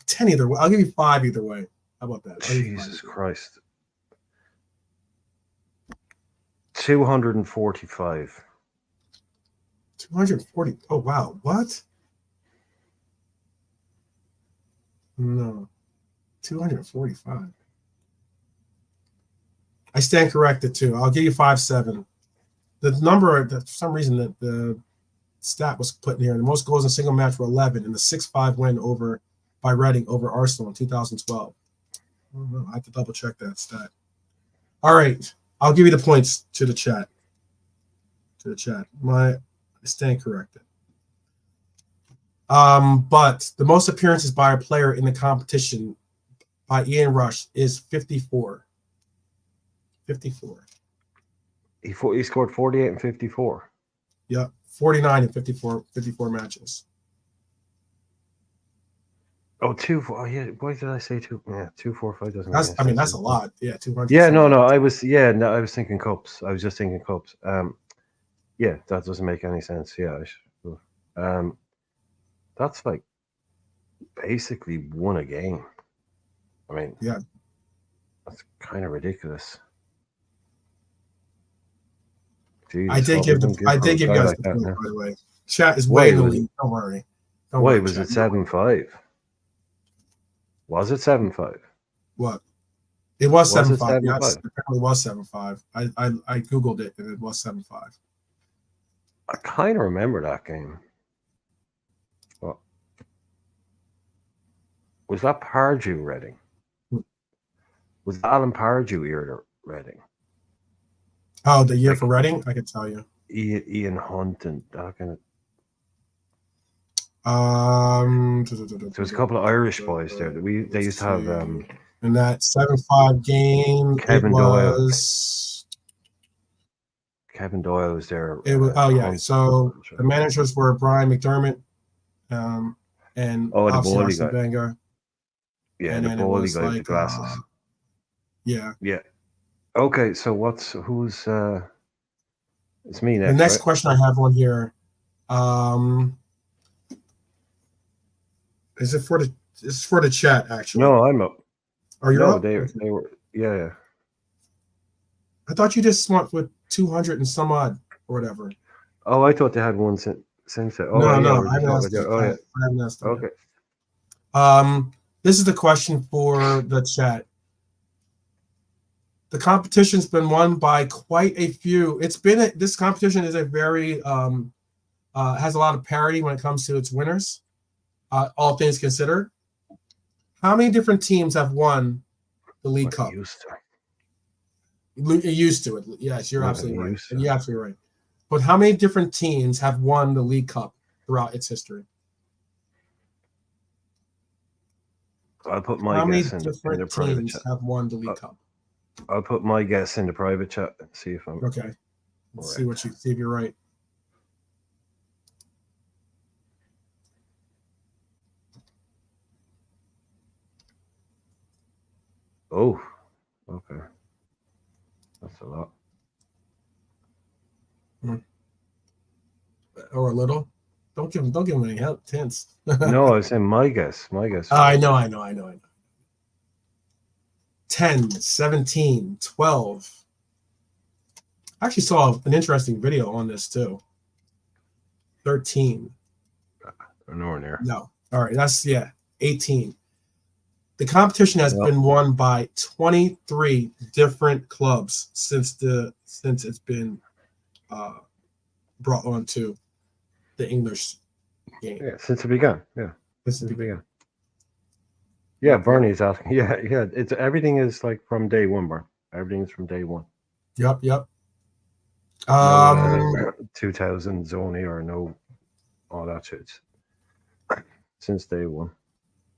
10 either way. I'll give you 5 either way. How about that? Jesus Christ. 245. 240. Oh, wow. What? No. 245. I stand corrected, too. I'll give you 5-7. The number, for some reason, that the stat was put in here, the most goals in a single match were 11 in the 6-5 win by Reading over Arsenal in 2012. I have to double check that stat. All right. I'll give you the points to the chat. I stand corrected. But the most appearances by a player in the competition by Ian Rush is 54. 54. He scored 48 and 54. Yeah, 49 and 54 matches. Oh, 2, 4. Yeah, why did I say 2? Yeah, 2, 4, 5 doesn't. That's a lot. Yeah, 200. Yeah, no. I was thinking cups. I was just thinking cups. Yeah, that doesn't make any sense. Yeah, that's like basically won a game. I mean, yeah, that's kind of ridiculous. Jesus, I did give you guys the point, by the way. Chat is way in the lead. Don't worry. Wait, was it 7-5? Was it 7-5? What? It was 7-5. Yes, it apparently was 7-5. I googled it and it was 7-5. I kind of remember that game. What? Was that Pardew Reading? Was Alan Pardew era Reading? Oh, the year for Reading? I can tell you. Ian Hunt and that kind of. There's a couple of Irish boys there. They used to have. In that 7-5 game, Kevin it was Kevin Doyle was there. It was Hunt. So the managers were Brian McDermott, and Oh, the obviously bally Arsene guy. Wenger. Yeah, And the then it bally was guy with the glasses. Yeah. Yeah. Okay, so who's it's me The next, next right? question I have on here, is it for the it's for the chat actually? No, I'm up. Are you No, up? they were. Yeah. I thought you just went with 200 and some odd or whatever. Oh, I thought they had one since that. Oh, No, yeah, no, we're I just haven't talking asked there. you. Oh, I yeah. haven't asked them Okay. yet. This is the question for the chat. The competition's been won by quite a few. This competition is a very has a lot of parity when it comes to its winners. All things considered, how many different teams have won the League Cup? Used to. Used to it. Yes, you're Yeah, absolutely right. used to. You're absolutely right. But how many different teams have won the League Cup throughout its history? I'll put my How many guess in the different private teams chat. have won the League Cup? I'll put my guess in the private chat and see if I'm Okay. Let's see correct. see if you're right. Oh, okay. That's a lot. Or a little. Don't give them any hints. No, I was saying my guess. My guess. I know. 10, 17, 12. I actually saw an interesting video on this too. 13. Nowhere near. No. All right. That's 18. The competition has been won by 23 different clubs since it's been brought onto the English game. Yeah, since it began. Yeah. Since it began. Yeah, Bernie's asking. Yeah. It's everything is like from day one, Bern. Everything's from day one. Yep. 2000s only or no, all that shit. Since day one.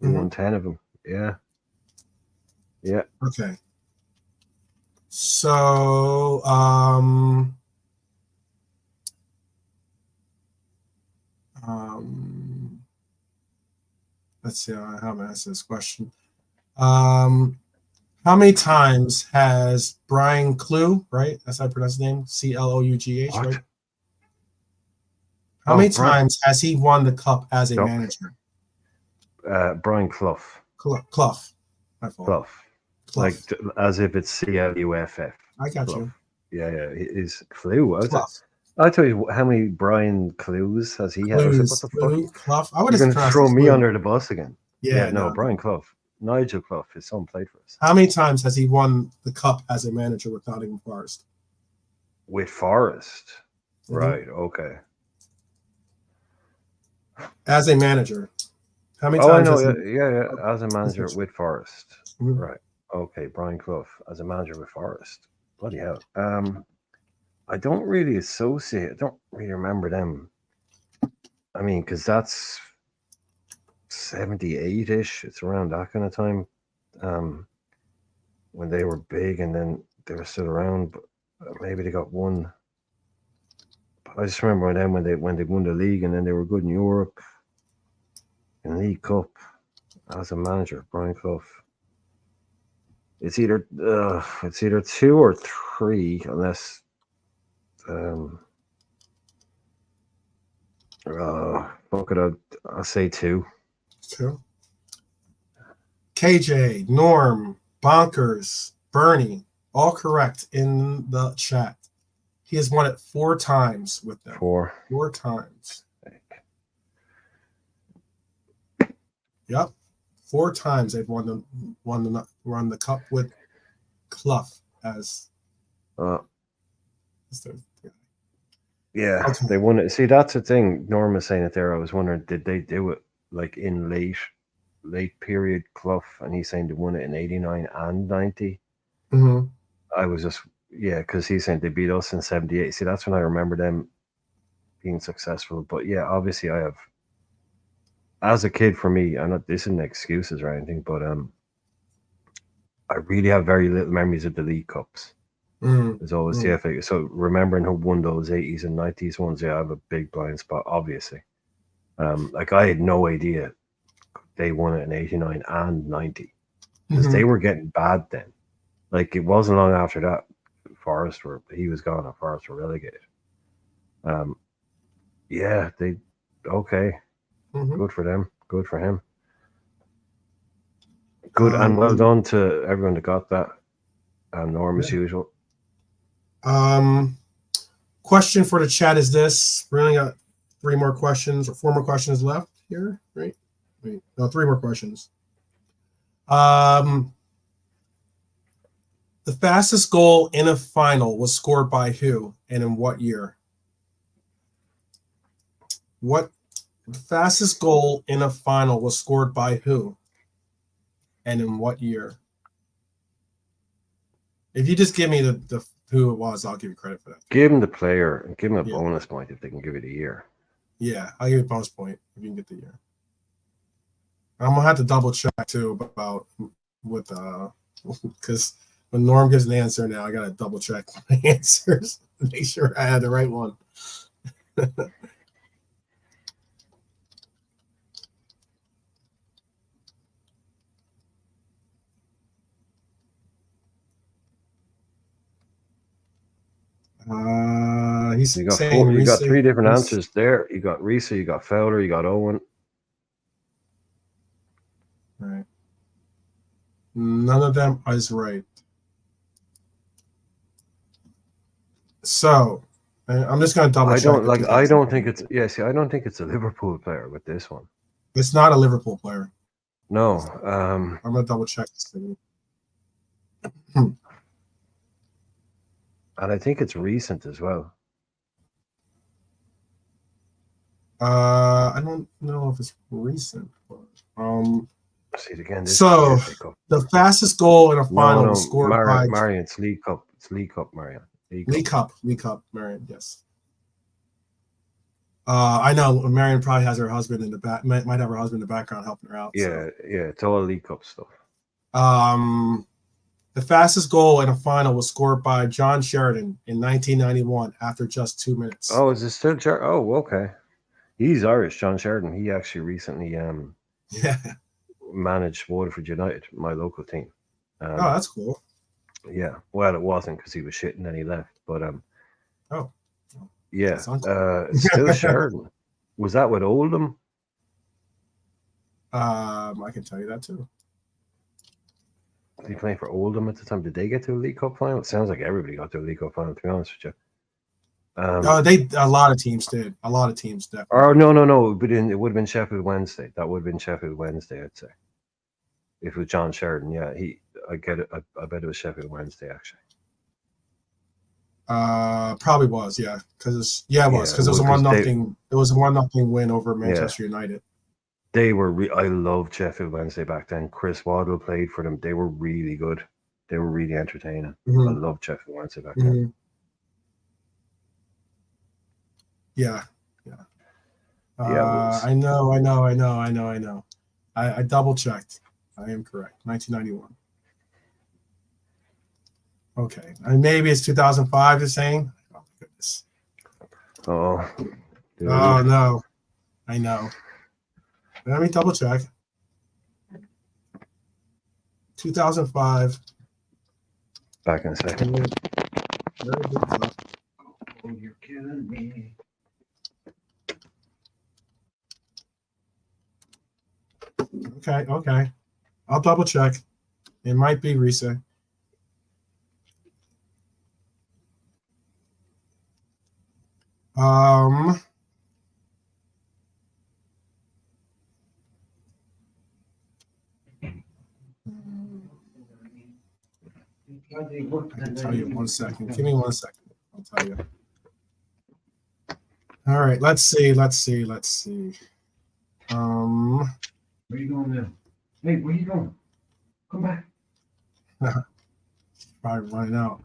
We won 10 of them. Yeah. Okay. So, let's see how I'm gonna answer this question. How many times has Brian Clough, right? That's how I pronounce his name, Clough, right? How many times has he won the cup as a manager? Brian Clough. Clough. My fault. Clough. Like as if it's Cluff. I got Clough. you. Yeah. Is Clough. I tell you how many Brian Cloughs has he had? I was like, what the fuck? Clough. I would You're have going to throw me under the bus again. Yeah, no, Brian Clough. Nigel Clough, his son played for us. How many times has he won the cup as a manager with Nottingham Forest? With Forest? Mm-hmm. Right, okay. As a manager. How many times? I know, yeah. As a manager with Forest. Mm-hmm. Right. Okay, Brian Clough as a manager with Forest. Bloody hell. I don't really remember them. I mean, because that's 78-ish. It's around that kind of time. When they were big and then they were still around, but maybe they got one. But I just remember them when they won the league and then they were good in Europe. In League Cup as a manager, Brian Clough. It's either 2 or 3, unless fuck it, I'll say 2. 2. KJ, Norm, Bonkers, Bernie, all correct in the chat. He has won it 4 times with them. 4 times. Yep, 4 times they've won the cup with Clough as. Yeah, okay. They won it. See, that's the thing. Norm was saying it there. I was wondering, did they do it like in late period Clough? And he's saying they won it in 89 and 90. Mm-hmm. I was just because he's saying they beat us in 78. See, that's when I remember them being successful. But yeah, obviously I have. As a kid, for me, this isn't excuses or anything, but I really have very little memories of the League Cups. There's always the FA. So remembering who won those 80s and 90s ones, yeah, I have a big blind spot, obviously. Like I had no idea they won it in 89 and 90 because they were getting bad then. Like it wasn't long after that he was gone and Forest were relegated. Yeah, okay. Good for them. Good for him. Good and well done to everyone that got that. Norm as usual. Question for the chat is this. We only got 3 more questions or 4 more questions left here, right? Wait, no, 3 more questions. The fastest goal in a final was scored by who and in what year? The fastest goal in a final was scored by who and in what year? If you just give me the who it was, I'll give you credit for that. Give him the player and give him a bonus point if they can give it a year. Yeah, I'll give you a bonus point if you can get the year. I'm gonna have to double check too about with because when Norm gives an answer now, I gotta double check my answers to make sure I had the right one. He's saying you got 3 different answers there. You got Risa, you got Fowler, you got Owen. Right. None of them is right. So I'm just gonna double check. I don't think it's I don't think it's a Liverpool player with this one. It's not a Liverpool player. No. I'm gonna double check this thing. And I think it's recent as well. I don't know if it's recent. See it again. So the fastest goal in a final was scored by Marion. It's League Cup. It's League Cup, Marion. League Cup, Marion. Yes. I know Marion probably has her husband in the back. Might have her husband in the background helping her out. Yeah, it's all League Cup stuff. The fastest goal in a final was scored by John Sheridan in 1991 after just 2 minutes. Oh, is it still Sheridan? Oh, okay. He's Irish, John Sheridan. He actually recently managed Waterford United, my local team. Oh, that's cool. Yeah. Well, it wasn't because he was shit and then he left. But yeah. Still Sheridan. Was that with Oldham? I can tell you that too. Was he playing for Oldham at the time? Did they get to a League Cup final? It sounds like everybody got to a League Cup final, to be honest with you. A lot of teams did. A lot of teams definitely. Oh no! But it would have been Sheffield Wednesday. That would have been Sheffield Wednesday, I'd say. If it was John Sheridan, yeah, I get it. I bet it was Sheffield Wednesday actually. Probably was, yeah, because it was because it was a 1-0. It was a 1-0 win over Manchester United. They were. I loved Sheffield Wednesday back then. Chris Waddle played for them. They were really good. They were really entertaining. I loved Sheffield Wednesday back then. Yeah. I know. I double checked. I am correct. 1991. Okay. And maybe it's 2005 you're saying? Oh, my goodness. Oh. Dude. Oh, no. I know. Let me double check. 2005. Back in a second. Very good stuff. Oh, you're killing me. Okay. I'll double check. It might be Risa. I can tell you 1 second. Give me 1 second. I'll tell you. All right. Let's see. Where are you going now? Hey, where are you going? Come back. Probably running out.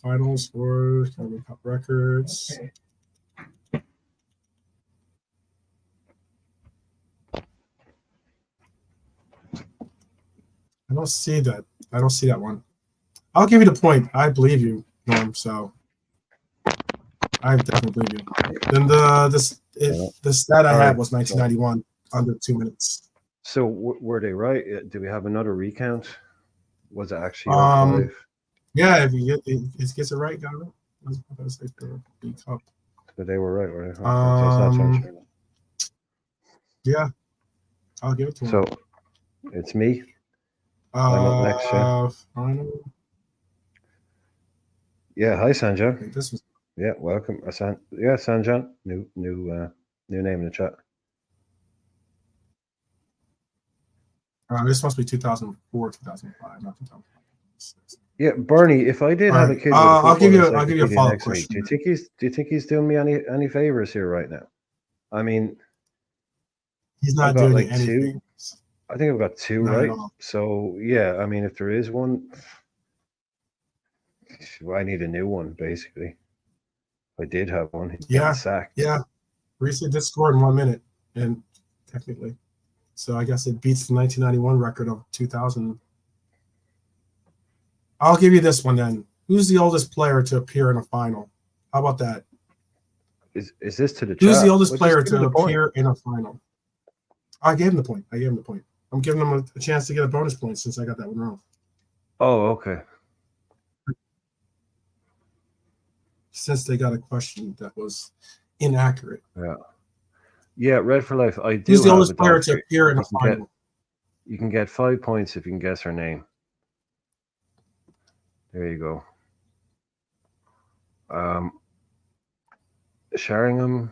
Final scores, Cup records. Okay. I don't see that. I don't see that one. I'll give you the point. I believe you, Norm. So I definitely believe you. Then the stat I had was 1991, under 2 minutes. So were they right? Do we have another recount? Was it actually 05? Yeah, if you gets it right, got it. So they were right, right? Yeah, I'll give it to him. So it's me. I'm up next, yeah. Final. Yeah, hi Sanjan. This was. Yeah, welcome. Sanjan. New name in the chat. This must be 2004, 2005, not 2005. Yeah, Bernie. If I did have a kid, I'll give you a follow-up question. Do you think he's doing me any favors here right now? I mean, he's not doing like anything. I think I've got two, not right? So yeah, I mean, if there is one, I need a new one, basically. If I did have one, he'd get sacked. Yeah. Recently did score in 1 minute, and technically. So I guess it beats the 1991 record of 2000. I'll give you this one then. Who's the oldest player to appear in a final? How about that? Is this to the chat? Who's the oldest player to appear in a final? I gave him the point. I'm giving him a chance to get a bonus point since I got that one wrong. Oh, okay. Since they got a question that was inaccurate. Yeah, Red for Life. I do. Who's the oldest player to appear in a final? You can get 5 points if you can guess her name. There you go. Sheringham.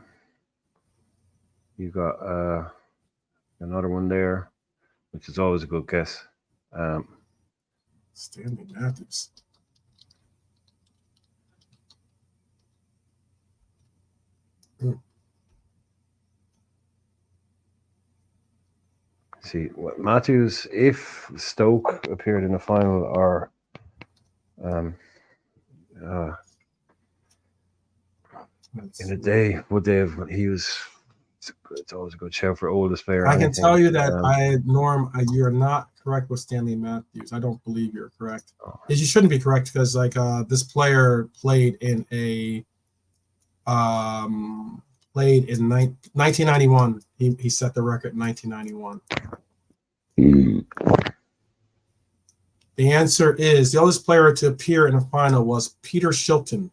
You got another one there, which is always a good guess. Stanley Matthews. See what Matthews, if Stoke appeared in the final, or in a day, would they have? He was. It's always a good show for oldest player. I can tell you that Norm, you're not correct with Stanley Matthews. I don't believe you're correct. You shouldn't be correct because this player played in 1991. He set the record in 1991. The answer is the oldest player to appear in a final was Peter Shilton,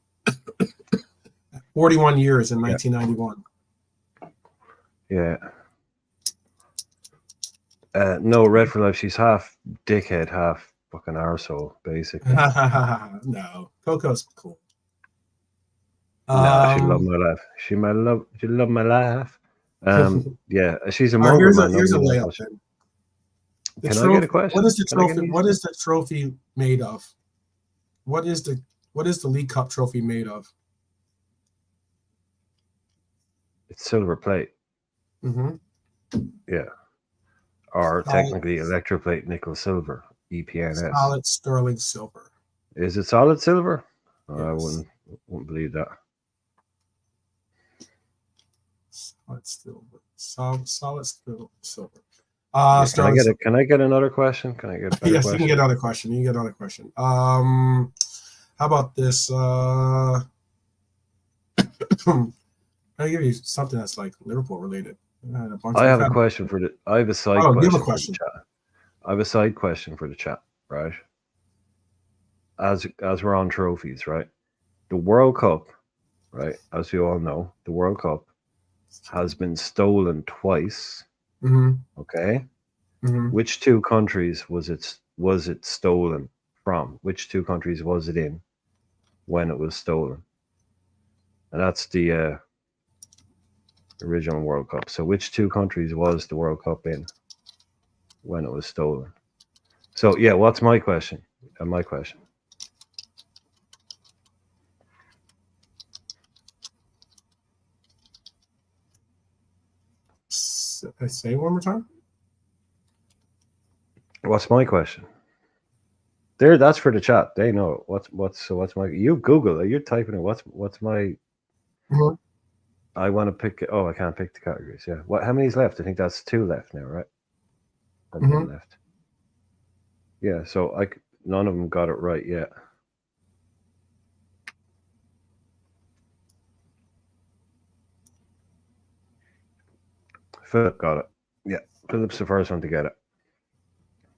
41 years in 1991. Yeah. No, Red for Life. She's half dickhead, half fucking arsehole, basically. No, Coco's cool. No, she loved my life. She loved my life. Yeah, she's a mongrel, man. Here's a layup. Can I get a question? What is the trophy? What is the trophy made of? What is the League Cup trophy made of? It's silver plate. Mm-hmm. Yeah. Or technically electroplate nickel silver, EPNS. Solid sterling silver. Is it solid silver? Yes. I wouldn't believe that. Solid silver. Solid silver. Can I get another question? Can I get a better yes, question? you can get another question. How about this? I'll give you something that's like Liverpool related. I have a question for the. I have a side question. Give a question. For the chat. I have a side question for the chat, right? As we're on trophies, right? The World Cup, right? As you all know, the World Cup has been stolen twice. Mm-hmm. Okay. Mm-hmm. Which two countries was it stolen from? Which two countries was it in when it was stolen? And that's the original World Cup. So which two countries was the World Cup in when it was stolen? So yeah, what's my question? Say it one more time. What's my question? There, that's for the chat. They know what's my. You Google it. You're typing it. What's my? Mm-hmm. I want to pick. Oh, I can't pick the categories. Yeah. How many's left? I think that's 2 left now, right? Or 1 left. Yeah. So none of them got it right yet. Philip got it. Yeah, Philip's the first one to get it.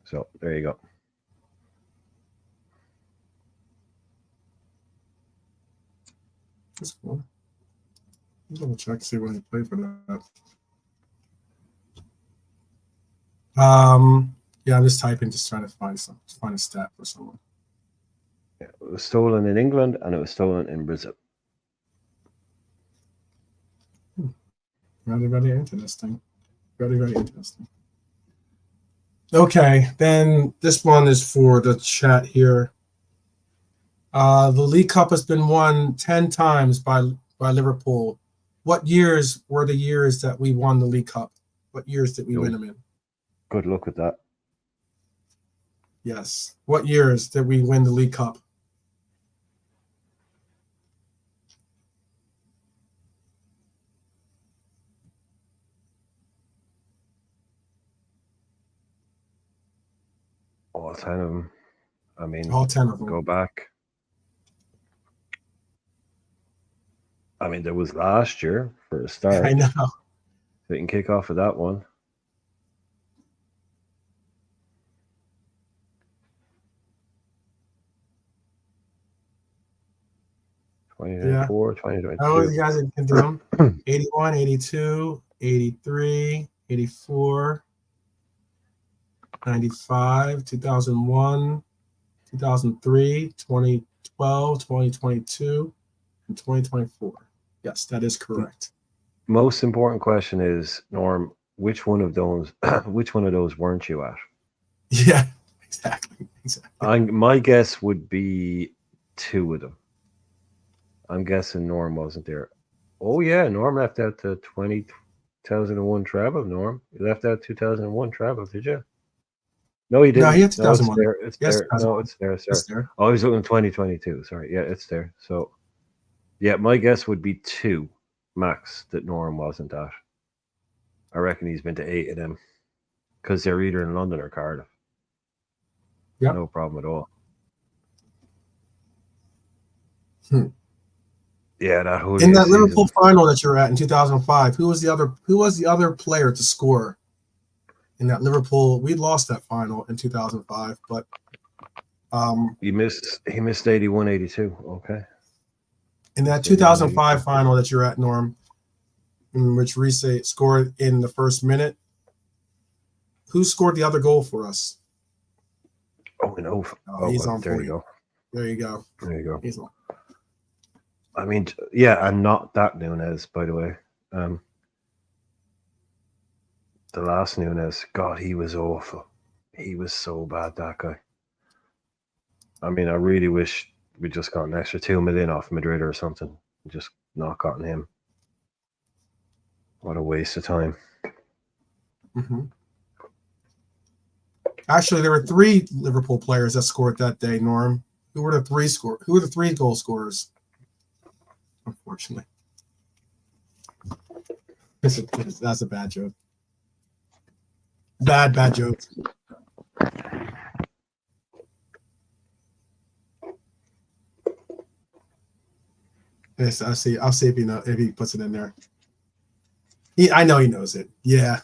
So there you go. That's cool. I'm double check to see when he played for that. Yeah, I'm just typing, just trying to find a stat for someone. Yeah, it was stolen in England and it was stolen in Brazil. Very, very interesting. Very, very interesting. Okay, then this one is for the chat here. The League Cup has been won 10 times by Liverpool. What years were the years that we won the League Cup? What years did we win them in? Good luck with that. Yes. What years did we win the League Cup? All 10 of them. I mean, all 10 of them. Go back. I mean, there was last year for a start. I know. We can kick off with that one. Yeah. 2022. How old you guys can do them? 81, 82, 83, 84, 95, 2001, 2003, 2012, 2022, and 2024. Yes, that is correct. Most important question is, Norm, which one of those weren't you at? Yeah, exactly. My guess would be 2 of them. I'm guessing Norm wasn't there. Oh yeah, Norm left out the 2001 travel. Norm, you left out 2001 travel, did you? No, he didn't. No, he had 2001. It's there. No, it's there. It's there. Oh, he's looking 2022. Sorry. Yeah, it's there. So, yeah, my guess would be 2 max that Norm wasn't at. I reckon he's been to 8 of them because they're either in London or Cardiff. Yeah, no problem at all. Yeah, that whole in that Liverpool final that you're at in 2005, who was the other player to score in that Liverpool? We lost that final in 2005, but he missed 81, 82. Okay. In that 2005 final that you're at, Norm, in which Reece scored in the first minute, who scored the other goal for us? Oh, no. He's on. There you go. There you go. There you go. He's on. I mean, yeah, and not that Nunes, by the way. The last Nunes, God, he was awful. He was so bad, that guy. I mean, I really wish we just got an extra 2 million off Madrid or something. Just not gotten him. What a waste of time. Mm-hmm. Actually, there were 3 Liverpool players that scored that day, Norm. Who were the 3 goal scorers? Unfortunately. That's a bad joke. Bad joke. Yes, I'll see if he puts it in there. I know he knows it. Yeah.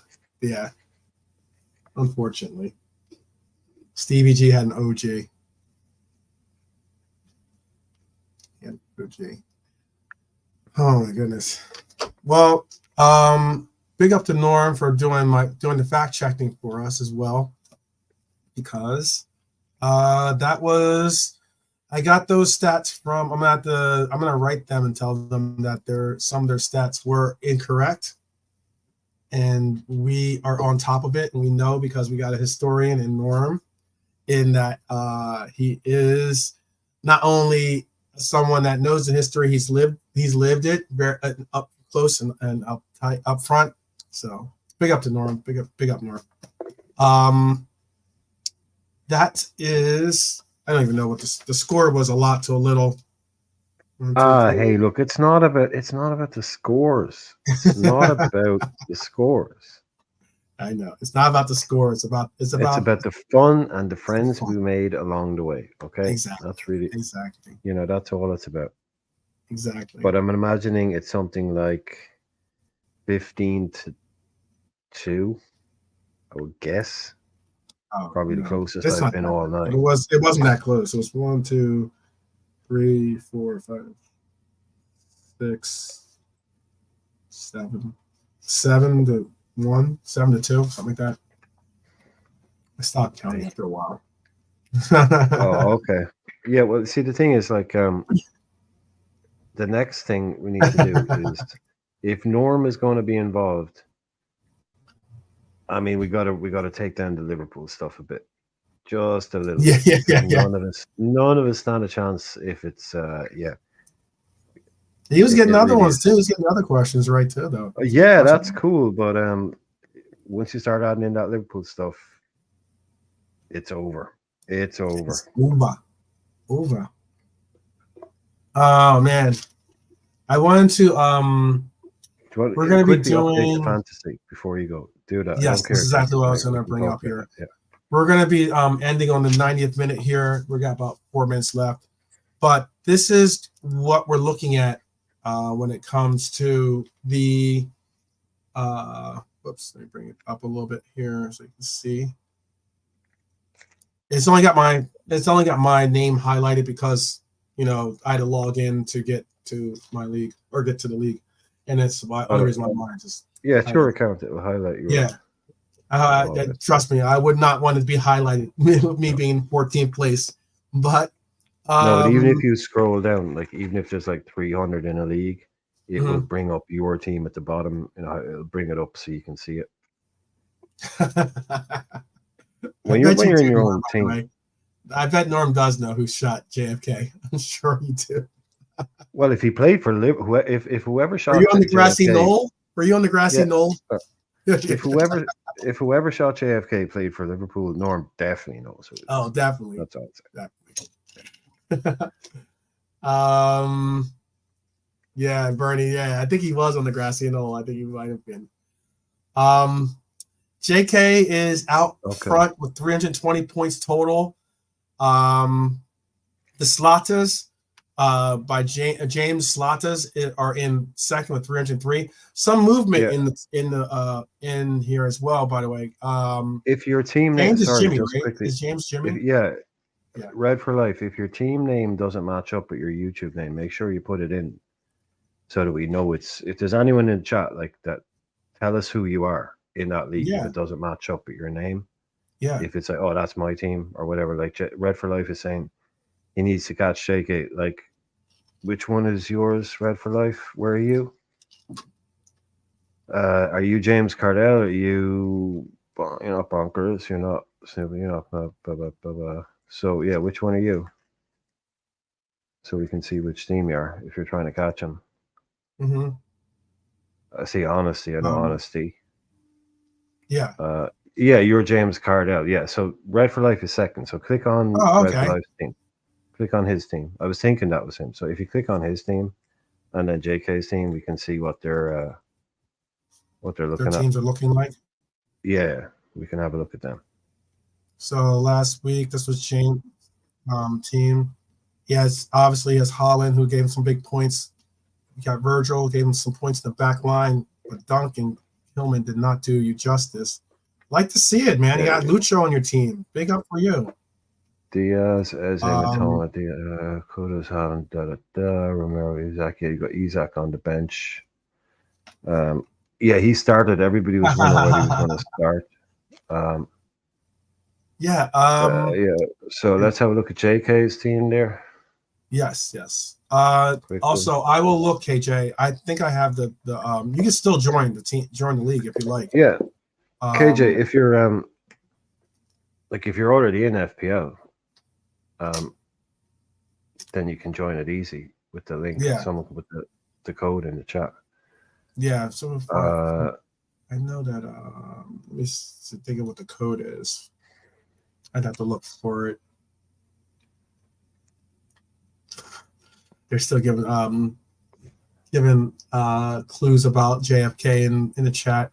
Unfortunately, Stevie G had an OG. Oh my goodness. Well, big up to Norm for doing the fact checking for us as well, because I got those stats from. I'm gonna write them and tell them that some of their stats were incorrect, and we are on top of it, and we know because we got a historian in Norm, in that he is not only someone that knows the history, he's lived it very up close and up front. So big up to Norm. Big up Norm. That is. I don't even know what the score was. A lot to a little. Hey, look, it's not about the scores. It's not about the scores. I know. It's not about the score. It's about It's about the fun and the friends fun. we made along the way. Okay, Exactly. that's really, Exactly. that's all it's about. Exactly. But I'm imagining it's something like 15-2. I would guess. Oh, Probably the no. closest It's I've not been that all bad. But night. it wasn't that close. It was 1, 2, 3, 4, 5, 6, 7. 7-1, 7-2, something like that. I stopped counting after a while. Oh, okay. Yeah, well, see, the thing is, like, the next thing we need to do is, if Norm is going to be involved, I mean, we gotta take down the Liverpool stuff a bit, just a little Yeah, bit, yeah, because yeah, yeah. none of us stand a chance if it's, yeah, He was getting it other really ones is. too. He was getting other questions right too, though. Yeah, that's cool, but once you start adding in that Liverpool stuff, it's over. It's over. It's over. Oh man, I wanted to. Do you We're want gonna be quickly update the doing. fantasy before you go? Do that. I Yes, don't this care is if exactly you're what I was right. going We to can bring talk up about that. here. Yeah. We're going to be ending on the 90th minute here. We got about 4 minutes left, but this is what we're looking at when it comes to the. Whoops, let me bring it up a little bit here so you can see. It's only got my name highlighted because I had to log in to get to my league or get to the league, and it's the only reason why mine just. Yeah, it's your account. It will highlight you. Yeah. Trust me, I would not want it to be highlighted with me being 14th place. But no, but even if you scroll down, like even if there's like 300 in a league, it will mhm. bring up your team at the bottom. It'll bring it up so you can see it. I When bet you you're in do, your Norm, own by the team. way. I bet Norm does know who shot JFK. I'm sure you do. Well, if he played for Liverpool, if whoever Were shot you on the grassy JFK, knoll? Were you on the grassy yeah, knoll? if whoever shot JFK played for Liverpool, Norm definitely knows who it Oh, is. definitely. That's all I'd say. Definitely. Yeah, Bernie. Yeah, I think he was on the grassy knoll. I think he might have been. JK is out front with 320 points total. The Slatas by James Slatas are in second with 303. Some movement in here as well, by the way. If your team name, James is sorry, Jimmy, just right? quickly, Is James Jimmy? yeah, Yeah. Red for Life. If your team name doesn't match up with your YouTube name, make sure you put it in so that we know it's. If there's anyone in the chat like that, tell us who you are in that league. If Yeah. it doesn't match up with your name, Yeah. if it's like, oh, that's my team or whatever, like Red for Life is saying, he needs to catch JK. Like, which one is yours, Red for Life? Where are you? Are you James Cardell? Are you're not bonkers. You're not Snoopy. You're not. Blah, blah, blah, blah, blah. So yeah, which one are you? So we can see which team you are if you're trying to catch him. Mm-hmm. I see honesty. I know honesty. Yeah. Yeah, you're James Cardell. Yeah. So Red for Life is second. So click on Red for Life's team. Click on his team. I was thinking that was him. So if you click on his team and then JK's team, we can see what they're looking at. Their teams are looking like. Yeah, we can have a look at them. So last week, this was James' team. He has Holland, who gave him some big points. You got Virgil, gave him some points in the back line, but Duncan Hillman did not do you justice. Like to see it, man. You got Lucho on your team. Big up for you. Diaz, Eze, Matoma, Kudos, Holland, Romero, Isaac. Yeah, you got Isaac on the bench. Yeah, he started. Everybody was wondering when he was going to start. Yeah. So let's have a look at JK's team there. Yes. Also, I will look, KJ. I think I have the you can still join the team, join the league if you like. Yeah. KJ, if you're if you're already in FPL, then you can join it easy with the link. Yeah. Someone can put the code in the chat. Yeah. So if I know that. Let me think of what the code is. I'd have to look for it. They're still giving clues about JFK in the chat.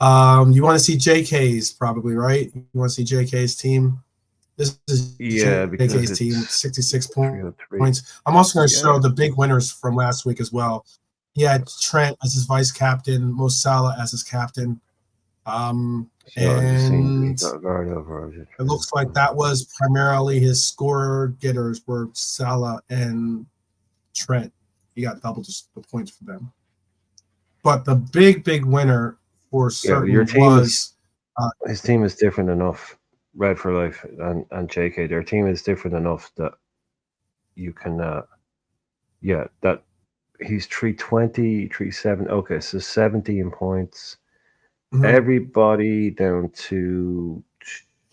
You want to see JK's probably, right? You want to see JK's team. This is Yeah, because JK's team with it's 66 303. points. I'm also going to Yeah. show the big winners from last week as well. He had Trent as his vice captain, Mo Salah as his captain. So I'm just seeing we And got guard over. it looks like that was primarily his scorer getters were Salah and Trent. He got double the points for them. But the big winner for certain your team was his team is different enough. Red for Life and JK, their team is different enough that you can that he's 320, 37. Okay, so 70 in points. Everybody down to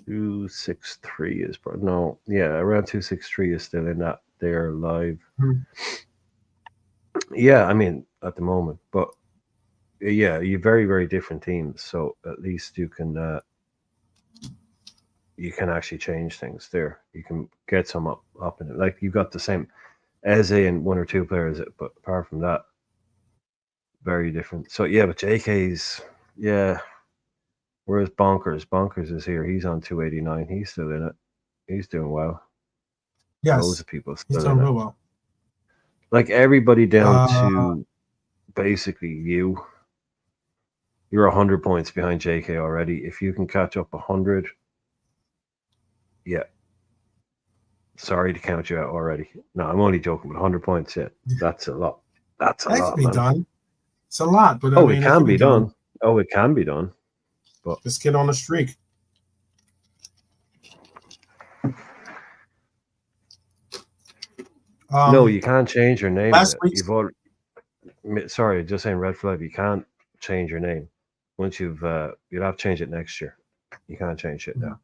263 is around 263 is still in that. They're live. Yeah, I mean at the moment, but yeah, you're very, very different teams. So at least you can actually change things there. You can get some up in it. Like you've got the same Eze and one or two players, but apart from that, very different. So yeah, but JK's whereas Bonkers is here. He's on 289. He's still in it. He's doing well. yes, Loads of people he's still doing in real it. well. Like everybody down to basically you. You're 100 points behind JK already. If you can catch up 100, yeah. Sorry to count you out already. No, I'm only joking. But 100 points, yeah, that's a lot. That's a That lot, can be man. done. It's a lot, but It can be done. Oh, it can be done. But just get on the streak. No, you can't change your name. Last week, sorry, just saying Red Flag. You can't change your name once you'll have to change it next year. You can't change it now,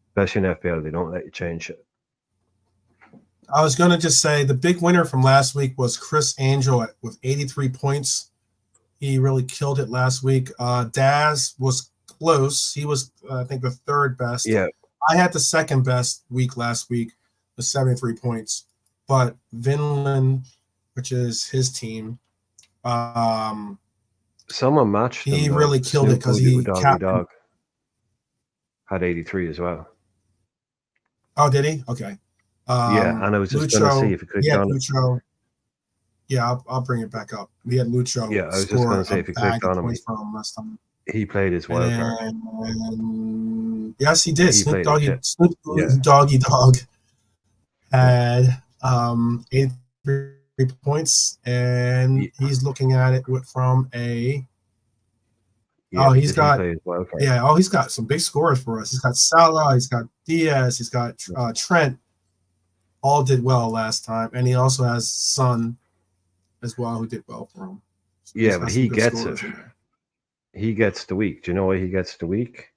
especially in FPL. They don't let you change it. I was going to just say the big winner from last week was Chris Angel with 83 points. He really killed it last week. Daz was close. He was, I think, the third best. Yeah. I had the second best week last week with 73 points. But Vinland, which is his team, someone matched him. He really killed it because he Dog had 83 as well. Oh, did he? Okay. Yeah, and I was just going to see if you clicked on Lucho. Yeah, I'll bring it back up. We had Lucho. Yeah, I was just going to say if you clicked on him, last time. He played his wild card. Yes, he did. Snoop Doggy Dog had 83 points, and he's looking at it from a. He's got he's got some big scores for us. He's got Salah, he's got Diaz, he's got Trent. All did well last time, and he also has Son as well, who did well for him. So yeah, but he gets it. He gets the week. Do you know why he gets the week?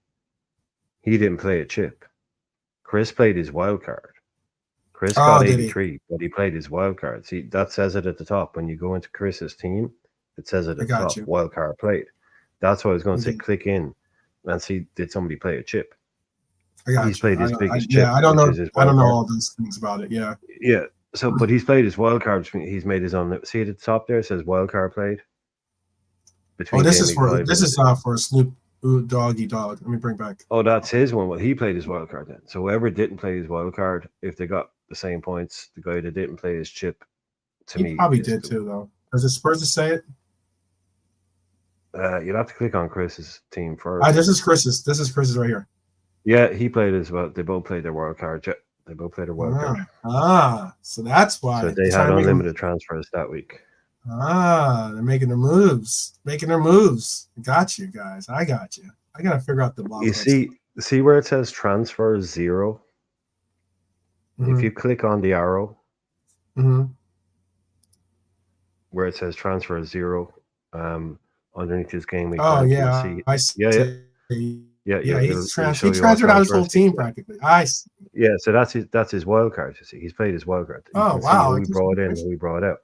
He didn't play a chip. Chris played his wild card. Chris got 83, but he played his wild card. See, that says it at the top. When you go into Chris's team, it says it at the top. Wild card played. That's why I was going to say click in and see, did somebody play a chip? He's played his biggest chip. Yeah, I don't know. I don't know all those things about it. Yeah. Yeah. So, but he's played his wild card. He's made his own. See at the top there, it says wild card played. This is for Snoop Doggy Dog. Let me bring back. Oh, that's his one. Well, he played his wild card then. So whoever didn't play his wild card, if they got the same points, the guy that didn't play his chip, he probably did too, though. Does it supposed to say it? You'd have to click on Chris's team first. This is Chris's. This is Chris's right here. Yeah, he played as well. They both played their wild card. Yeah, they both played their wild card. So that's why. So they had unlimited transfers that week. They're making their moves. Got you guys. I got you. I gotta figure out the block. You see where it says transfer 0? If you click on the arrow, where it says transfer 0, underneath his game week. Oh yeah, see. I see. Yeah. He transferred out his whole team practically. I see. Yeah, so that's his wild card. You see, he's played his wild card. Oh wow! Who he brought in, who he brought out.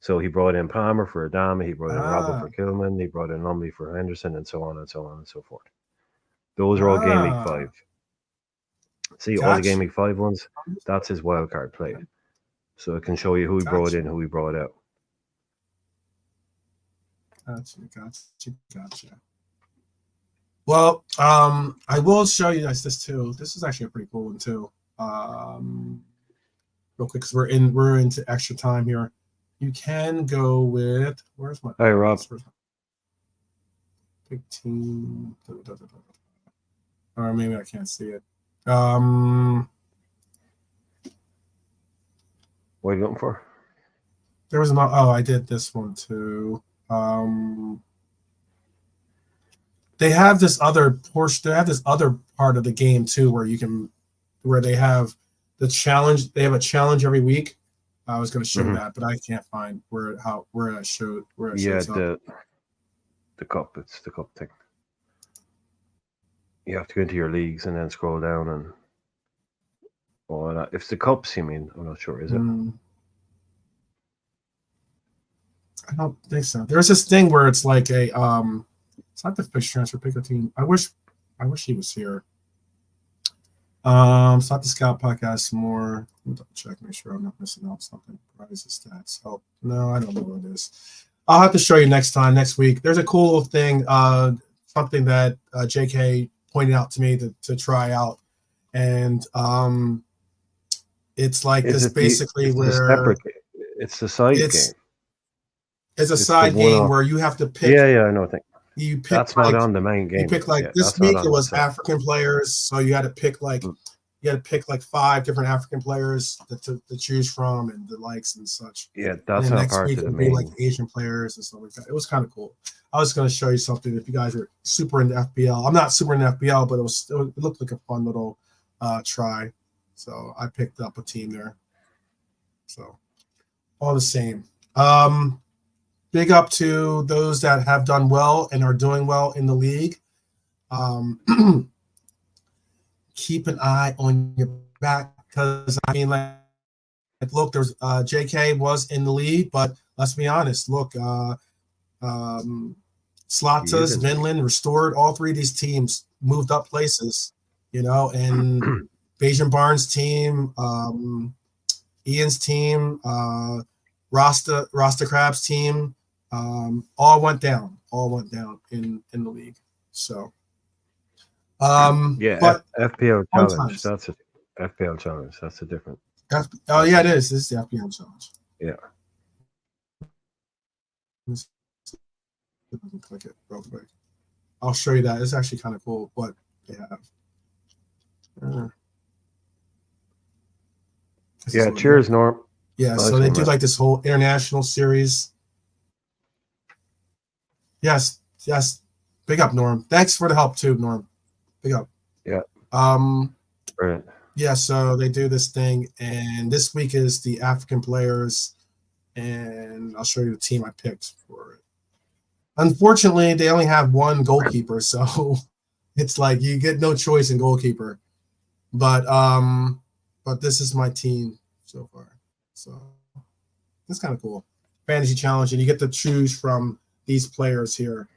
So he brought in Palmer for Adama, he brought in Robert for Kilman, he brought in Lumley for Henderson, and so on and so on and so forth. Those are all game week 5. See, all the game week 5 ones, that's his wild card play. So it can show you who he brought in, who he brought out. Gotcha. Well, I will show you guys this too. This is actually a pretty cool one too. Real quick, because we're into extra time here. You can go with where's my Hey, Rob. where's my big team? Or maybe I can't see it. What are you looking for? There was not. Oh, I did this one too. They have this other portion. They have this other part of the game too, where they have the challenge. They have a challenge every week. I was going to show that, but I can't find where I showed where it shows up. The cup. It's the cup thing. You have to go into your leagues and then scroll down and. Oh, if it's the cups, you mean? I'm not sure. Is it? I don't think so. There's this thing where it's like a it's not the fixture transfer, pick a team. I wish he was here. It's not the Scout podcast more. Let me double check, make sure I'm not missing out something. Prize stats. Oh no, I don't know what it is. I'll have to show you next week. There's a cool thing, something that JK pointed out to me to try out, and it's like Is this basically where it's the side game. It's a side game where you have to pick. Yeah, I know. You pick. That's not on the main game. You pick this week it was African players, so you had to pick you had to pick 5 different African players to choose from and the likes and such. Yeah, that's not part of the main. Like Asian players and stuff like that. It was kind of cool. I was going to show you something if you guys are super into FBL. I'm not super into FBL, but it looked like a fun little try. So I picked up a team there. So all the same. Big up to those that have done well and are doing well in the league. Keep an eye on your back because look, there's JK was in the lead, but let's be honest. Look, Slatas, Vinland, Restored, all 3 of these teams moved up places, and Bayesian Barnes' team, Ian's team, Rasta Crab's team, all went down in the league. So but FPL challenge. That's a FPL challenge. That's a different. It is. This is the FPL challenge. Yeah. Click it real quick. I'll show you that. It's actually kind of cool what they have. Cheers, Norm. Yeah, so they do this whole international series. Yes. Big up, Norm. Thanks for the help too, Norm. Big up. Yeah. Right. Yeah, so they do this thing, and this week is the African players, and I'll show you the team I picked for it. Unfortunately, they only have 1 goalkeeper, so it's like you get no choice in goalkeeper. But this is my team so far. So it's kind of cool. Fantasy challenge, and you get to choose from these players here,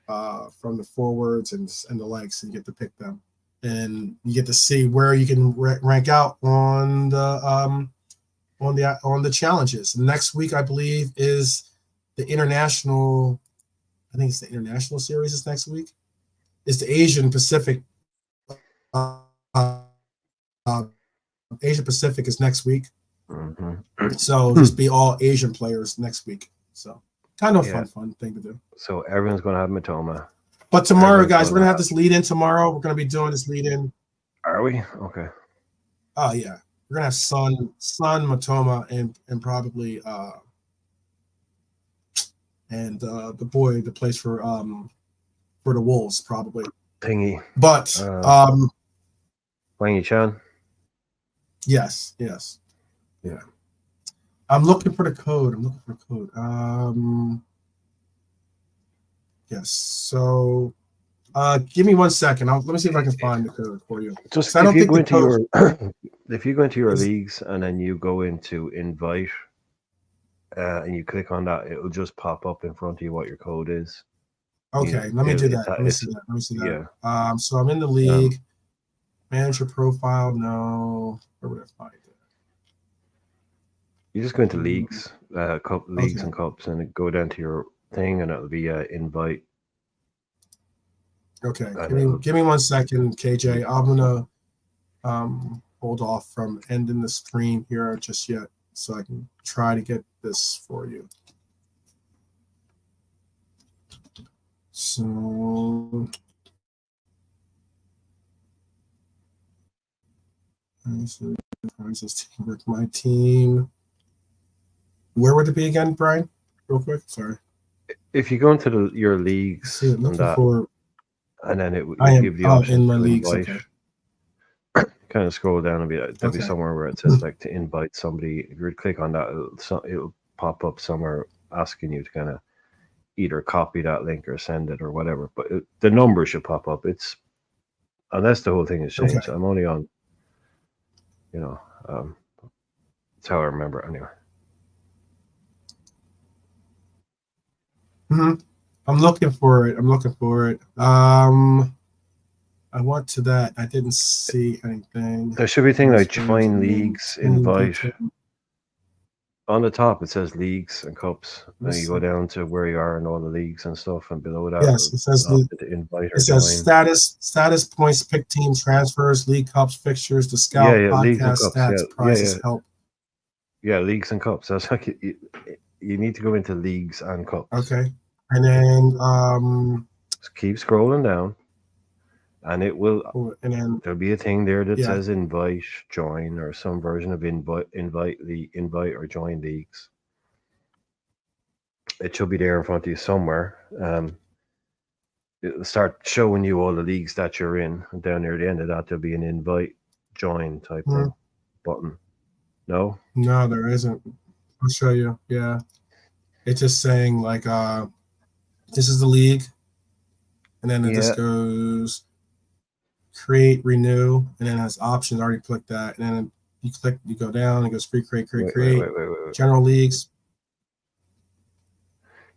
from the forwards and the legs, and you get to pick them, and you get to see where you can rank out on the challenges. The next week, I believe, is the international. I think it's the international series is next week. It's the Asian Pacific. Asia Pacific is next week. So just be all Asian players next week. So kind of fun thing to do. So everyone's going to have Matoma. But tomorrow, guys, we're going to have this lead in tomorrow. We're going to be doing this lead in. Are we? Okay. Oh, yeah. We're going to have Sun, Matoma, and probably the boy that plays for the Wolves, probably. Thingy. But Wang Chan. Yes. Yeah. I'm looking for the code. Yes. So give me 1 second. Let me see if I can find the code for you. Just if you go into your leagues and then you go into invite and you click on that, it'll just pop up in front of you what your code is. Okay, let me do that. Let me see that. Yeah. So I'm in the league. Manager profile. No. Where would I find it? You just go into leagues, leagues and cups, and go down to your thing, and it'll be invite. Okay, And give me 1 second, KJ. I'm gonna hold off from ending the stream here just yet, so I can try to get this for you. So with my team. Where would it be again, Brian? Real quick, sorry. if you go into your leagues See, and looking that, for. and then I it'll am give the option in my to leagues. invite. Okay. Kind of scroll down and there'll be Okay. somewhere where it says like to invite somebody. If you click on that, it'll pop up somewhere asking you to kind of either copy that link or send it or whatever. But the number should pop up. It's unless the whole thing has Okay. changed. I'm only on, that's how I remember it anyway. Mm-hmm. I'm looking for it. I went to that. I didn't see anything. There should be a thing like join leagues, invite. On the top, it says leagues and cups. And you go down to where you are in all the leagues and stuff. And below that, yes, it says to invite or it says join. status points, pick team transfers, league cups, fixtures, the scout, Yeah, leagues and podcast, cups. stats, prizes, help. Yeah, leagues and cups. That's like you need to go into leagues and cups. Okay. And then just keep scrolling down. And it will. And then there'll be a thing there that says invite, join, or some version of invite or join leagues. It should be there in front of you somewhere. It'll start showing you all the leagues that you're in, and down near the end of that there'll be an invite, join type thing button. No, there isn't. I'll show you. Yeah, it's just saying like this is the league, and then it just goes create, renew, and then it has options. I already clicked that, and then you go down, it goes free, create. Wait. General leagues.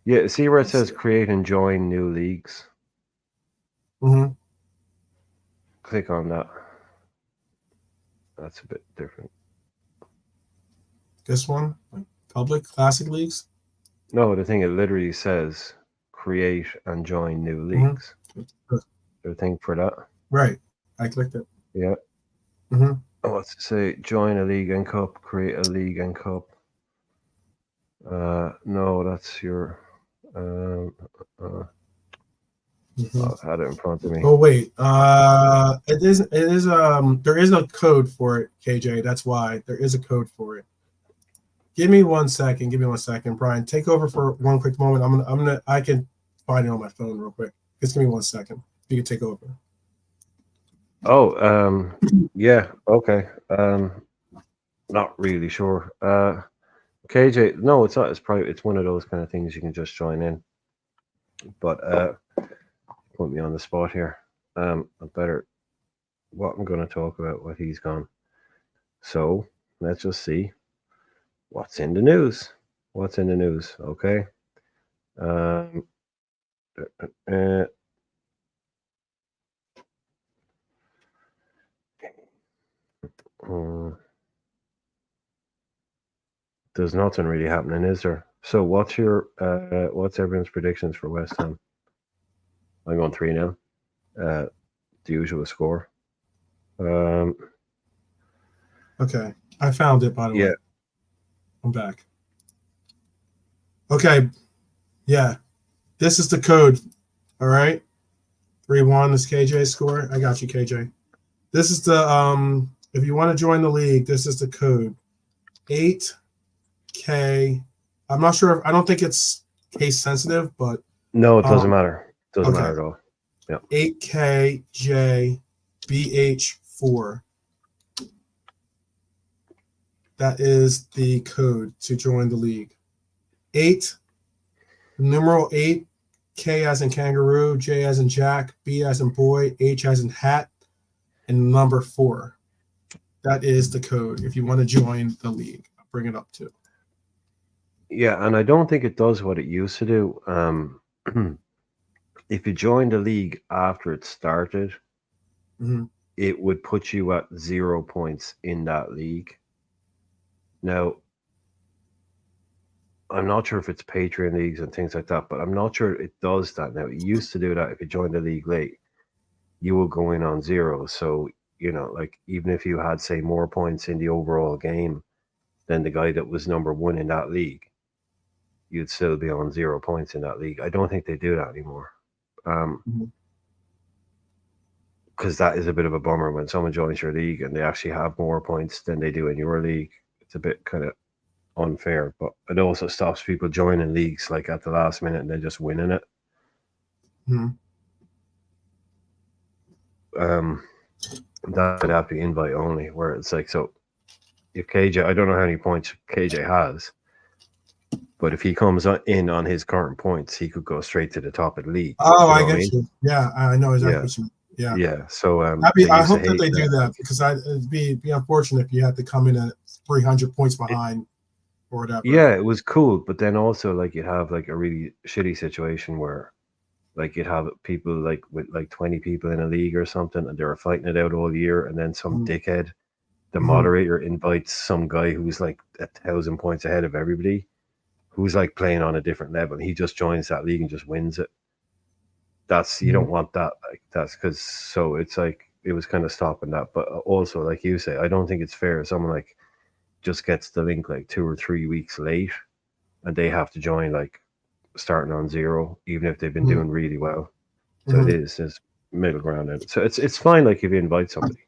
Yeah, see where it says create and join new leagues? Mm-hmm. Click on that. That's a bit different. This one, like public classic leagues? No, the thing it literally says create and join new leagues. Mm-hmm. There's a thing for that. Right. I clicked it. Yeah. Mm-hmm. Oh, what's it say? Join a league and cup, create a league and cup. No, that's your. I've had it in front of me. Oh wait, it is there is a code for it, KJ. That's why there is a code for it. Give me 1 second. Brian, take over for one quick moment. I can find it on my phone real quick. Just give me 1 second. You can take over. Oh, yeah, okay. Not really sure. KJ, no, it's not. It's probably one of those kind of things you can just join in. But put me on the spot here. I better what I'm going to talk about. What he's gone. So let's just see what's in the news. Okay. There's nothing really happening, is there? So what's everyone's predictions for West Ham? I'm going 3-0. The usual score. Okay, I found it, by the way. I'm back. Okay, yeah, this is the code. All right, 3-1 is KJ's score. I got you, KJ. This is the if you want to join the league, this is the code 8K. I'm not sure. I don't think it's case sensitive, but no, it doesn't matter. It doesn't matter at all. Yeah. 8KJBH4. That is the code to join the league. 8, numeral 8, K as in kangaroo, J as in Jack, B as in boy, H as in hat, and number 4. That is the code if you want to join the league. I'll bring it up too. Yeah, and I don't think it does what it used to do. If you joined the league after it started, it would put you at 0 points in that league. Now, I'm not sure if it's Patreon leagues and things like that, but I'm not sure it does that now. It used to do that if you joined the league late. you will go in on 0. So, like even if you had, say, more points in the overall game than the guy that was number 1 in that league, you'd still be on 0 points in that league. I don't think they do that anymore. Mhm. Because that is a bit of a bummer when someone joins your league and they actually have more points than they do in your league. It's a bit kind of unfair, but it also stops people joining leagues like at the last minute and then just winning it. Mhm. That would have to be invite only, where it's like, so if KJ, I don't know how many points KJ has, but if he comes in on his current points, he could go straight to the top of the league. Oh, Do you I know what I get mean? you. Yeah, I know exactly Yeah, what you mean. Yeah. yeah. So they I used to hope that hate they do that. that because it'd be unfortunate if you had to come in at 300 points It, behind or whatever. yeah, it was cool, but then also like you'd have like a really shitty situation where like you'd have people like with like 20 people in a league or something, and they were fighting it out all year, and then some Mm-hmm. dickhead, the Mm-hmm. moderator, invites some guy who's like 1,000 points ahead of everybody, who's like playing on a different level. He just joins that league and just wins it. That's, you don't want that. Like that's because, so it's like it was kind of stopping that. But also, like you say, I don't think it's fair if someone like just gets the link like 2 or 3 weeks late, and they have to join like starting on 0, even if they've been Mm-hmm. doing really well. So it Mm-hmm. is, there's middle ground in it. So it's fine. Like if you invite somebody,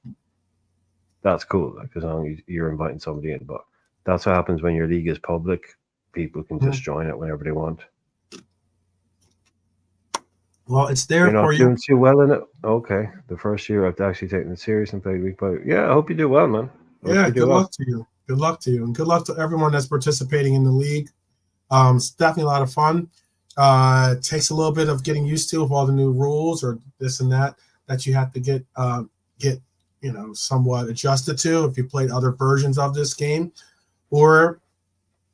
that's cool. Like as long as you're inviting somebody in, but that's what happens when your league is public. People can Mm-hmm. just join it whenever they want. Well, it's there You're for not you. doing too well in it. Okay, the first year I've actually taken it serious and played week by week. Yeah, I hope you do well, man. I hope Yeah, you do good well. luck to you. Good luck to you. And good luck to everyone that's participating in the league. It's definitely a lot of fun. It takes a little bit of getting used to with all the new rules or this and that you have to get somewhat adjusted to if you played other versions of this game, or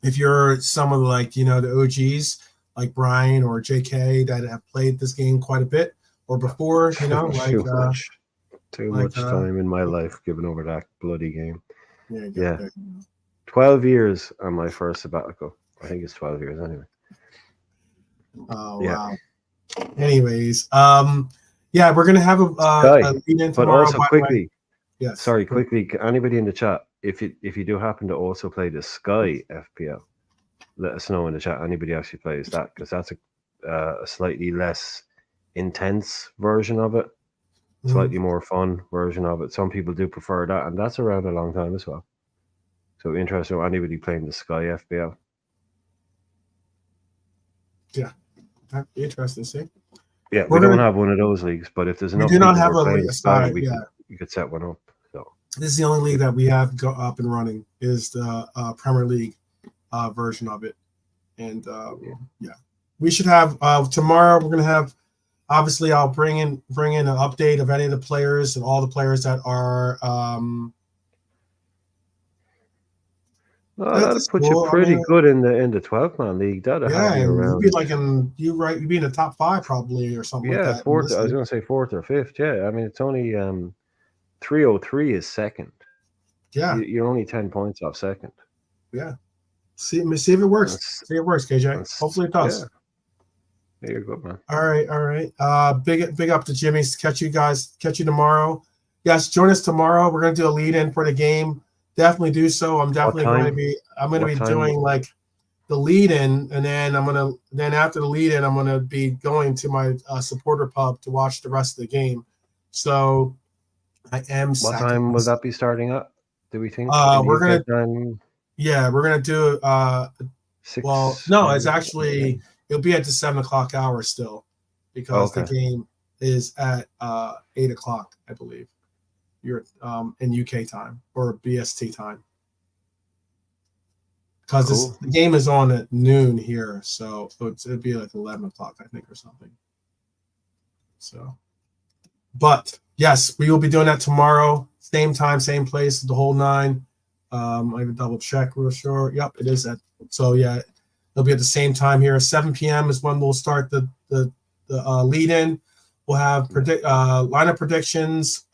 if you're someone like the OGs like Brian or JK that have played this game quite a bit or before, too much, too like much time in my life given over that bloody game. yeah, Yeah, yeah. 12 years on my first sabbatical. I think it's 12 years anyway. Oh Yeah, wow. Anyways, yeah, we're gonna have a Sky. lead in But tomorrow. also By the way, quickly, yes. sorry, quickly, anybody in the chat, if you do happen to also play the Sky FPL, let us know in the chat. Anybody actually plays that, because that's a slightly less intense version of it, Mhm. slightly more fun version of it. Some people do prefer that, and that's around a long time as well. So interesting. Anybody playing the Sky FPL? Yeah, that'd be interesting. See, Yeah, we we're don't gonna. have one of those leagues, but if there's We enough do not people who have are a playing Sky, side. Yeah, we could set one up. So this is the only yeah. league that we have go up and running is the Premier League version of it, and Yeah. yeah, we should have tomorrow. We're gonna have. Obviously, I'll bring in an update of any of the players and all the players that are. Oh, That's that'd just put you cool. I pretty mean, good in the 12-man league. That'd have yeah, you and you'd be around. like you'd be in the top 5 probably or something like Yeah, that in fourth. this I was league. going to say fourth or fifth. Yeah, I mean it's only 303 is second. Yeah, You're only 10 points off second. yeah. See if it works. That's, See if it works, KJ. that's Hopefully it yeah. does. Yeah, you're good, man. All right, all right. Big up to Jimmy's. Catch you guys. Catch you tomorrow. Yes, join us tomorrow. We're gonna do a lead in for the game. Definitely do so. I'm What definitely going to time? be. I'm going to What be time? doing like the lead in, and then after the lead in, I'm gonna be going to my supporter pub to watch the rest of the game. So I am What time will sacrificing. that be starting at? Do we think in the We're UK gonna time? we're gonna do well, 6 no, it's maybe. actually it'll be at the 7 o'clock hour still, because the Okay. game is at 8 o'clock, I believe. You're in UK time or BST time, because Cool. the game is on at noon here, so it'd be like 11 o'clock, I think, or something. So, but yes, we will be doing that tomorrow, same time, same place, the whole nine. I can double check real sure. Yep, it is at. So yeah, it'll be at the same time here. 7 p.m. is when we'll start the lead in. We'll have lineup predictions.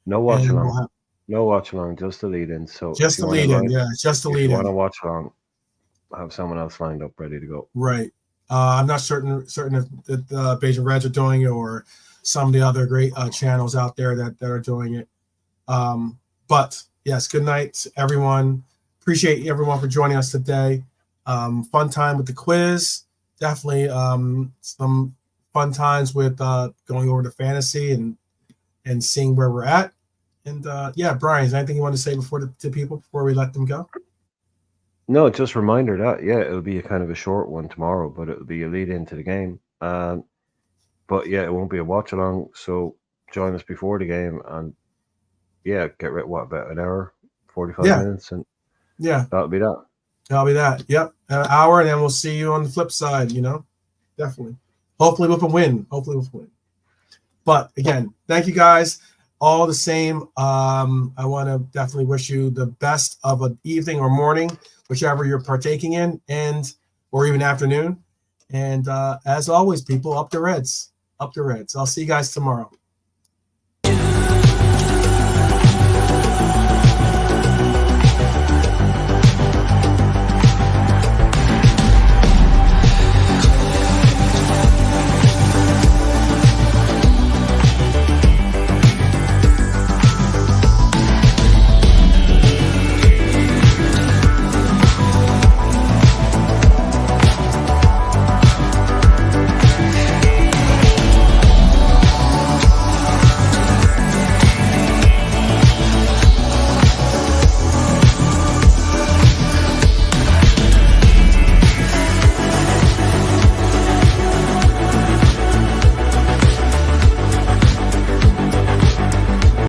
No watch And along. we'll have No watch along. Just the lead in. So just the lead in. Yeah, just the if lead you want to in. watch along, have someone else lined up ready to go. Right. I'm not certain if the Beijing Reds are doing it, or some of the other great channels out there that are doing it. But yes, good night, everyone. Appreciate everyone for joining us today. Fun time with the quiz. Definitely some fun times with going over the fantasy and seeing where we're at. And yeah, Brian, is there anything you want to say to people before we let them go? No, just a reminder that, yeah, it'll be a kind of a short one tomorrow, but it'll be a lead into the game. But yeah, it won't be a watch along. So join us before the game and yeah, get rid about an hour, 45 minutes, and yeah, that'll be that. That'll be that. Yep. An hour, and then we'll see you on the flip side, Definitely. Hopefully with a win. But again, thank you guys. All the same, I want to definitely wish you the best of an evening or morning, whichever you're partaking in, or even afternoon. And as always, people, up the Reds. Up the Reds. I'll see you guys tomorrow.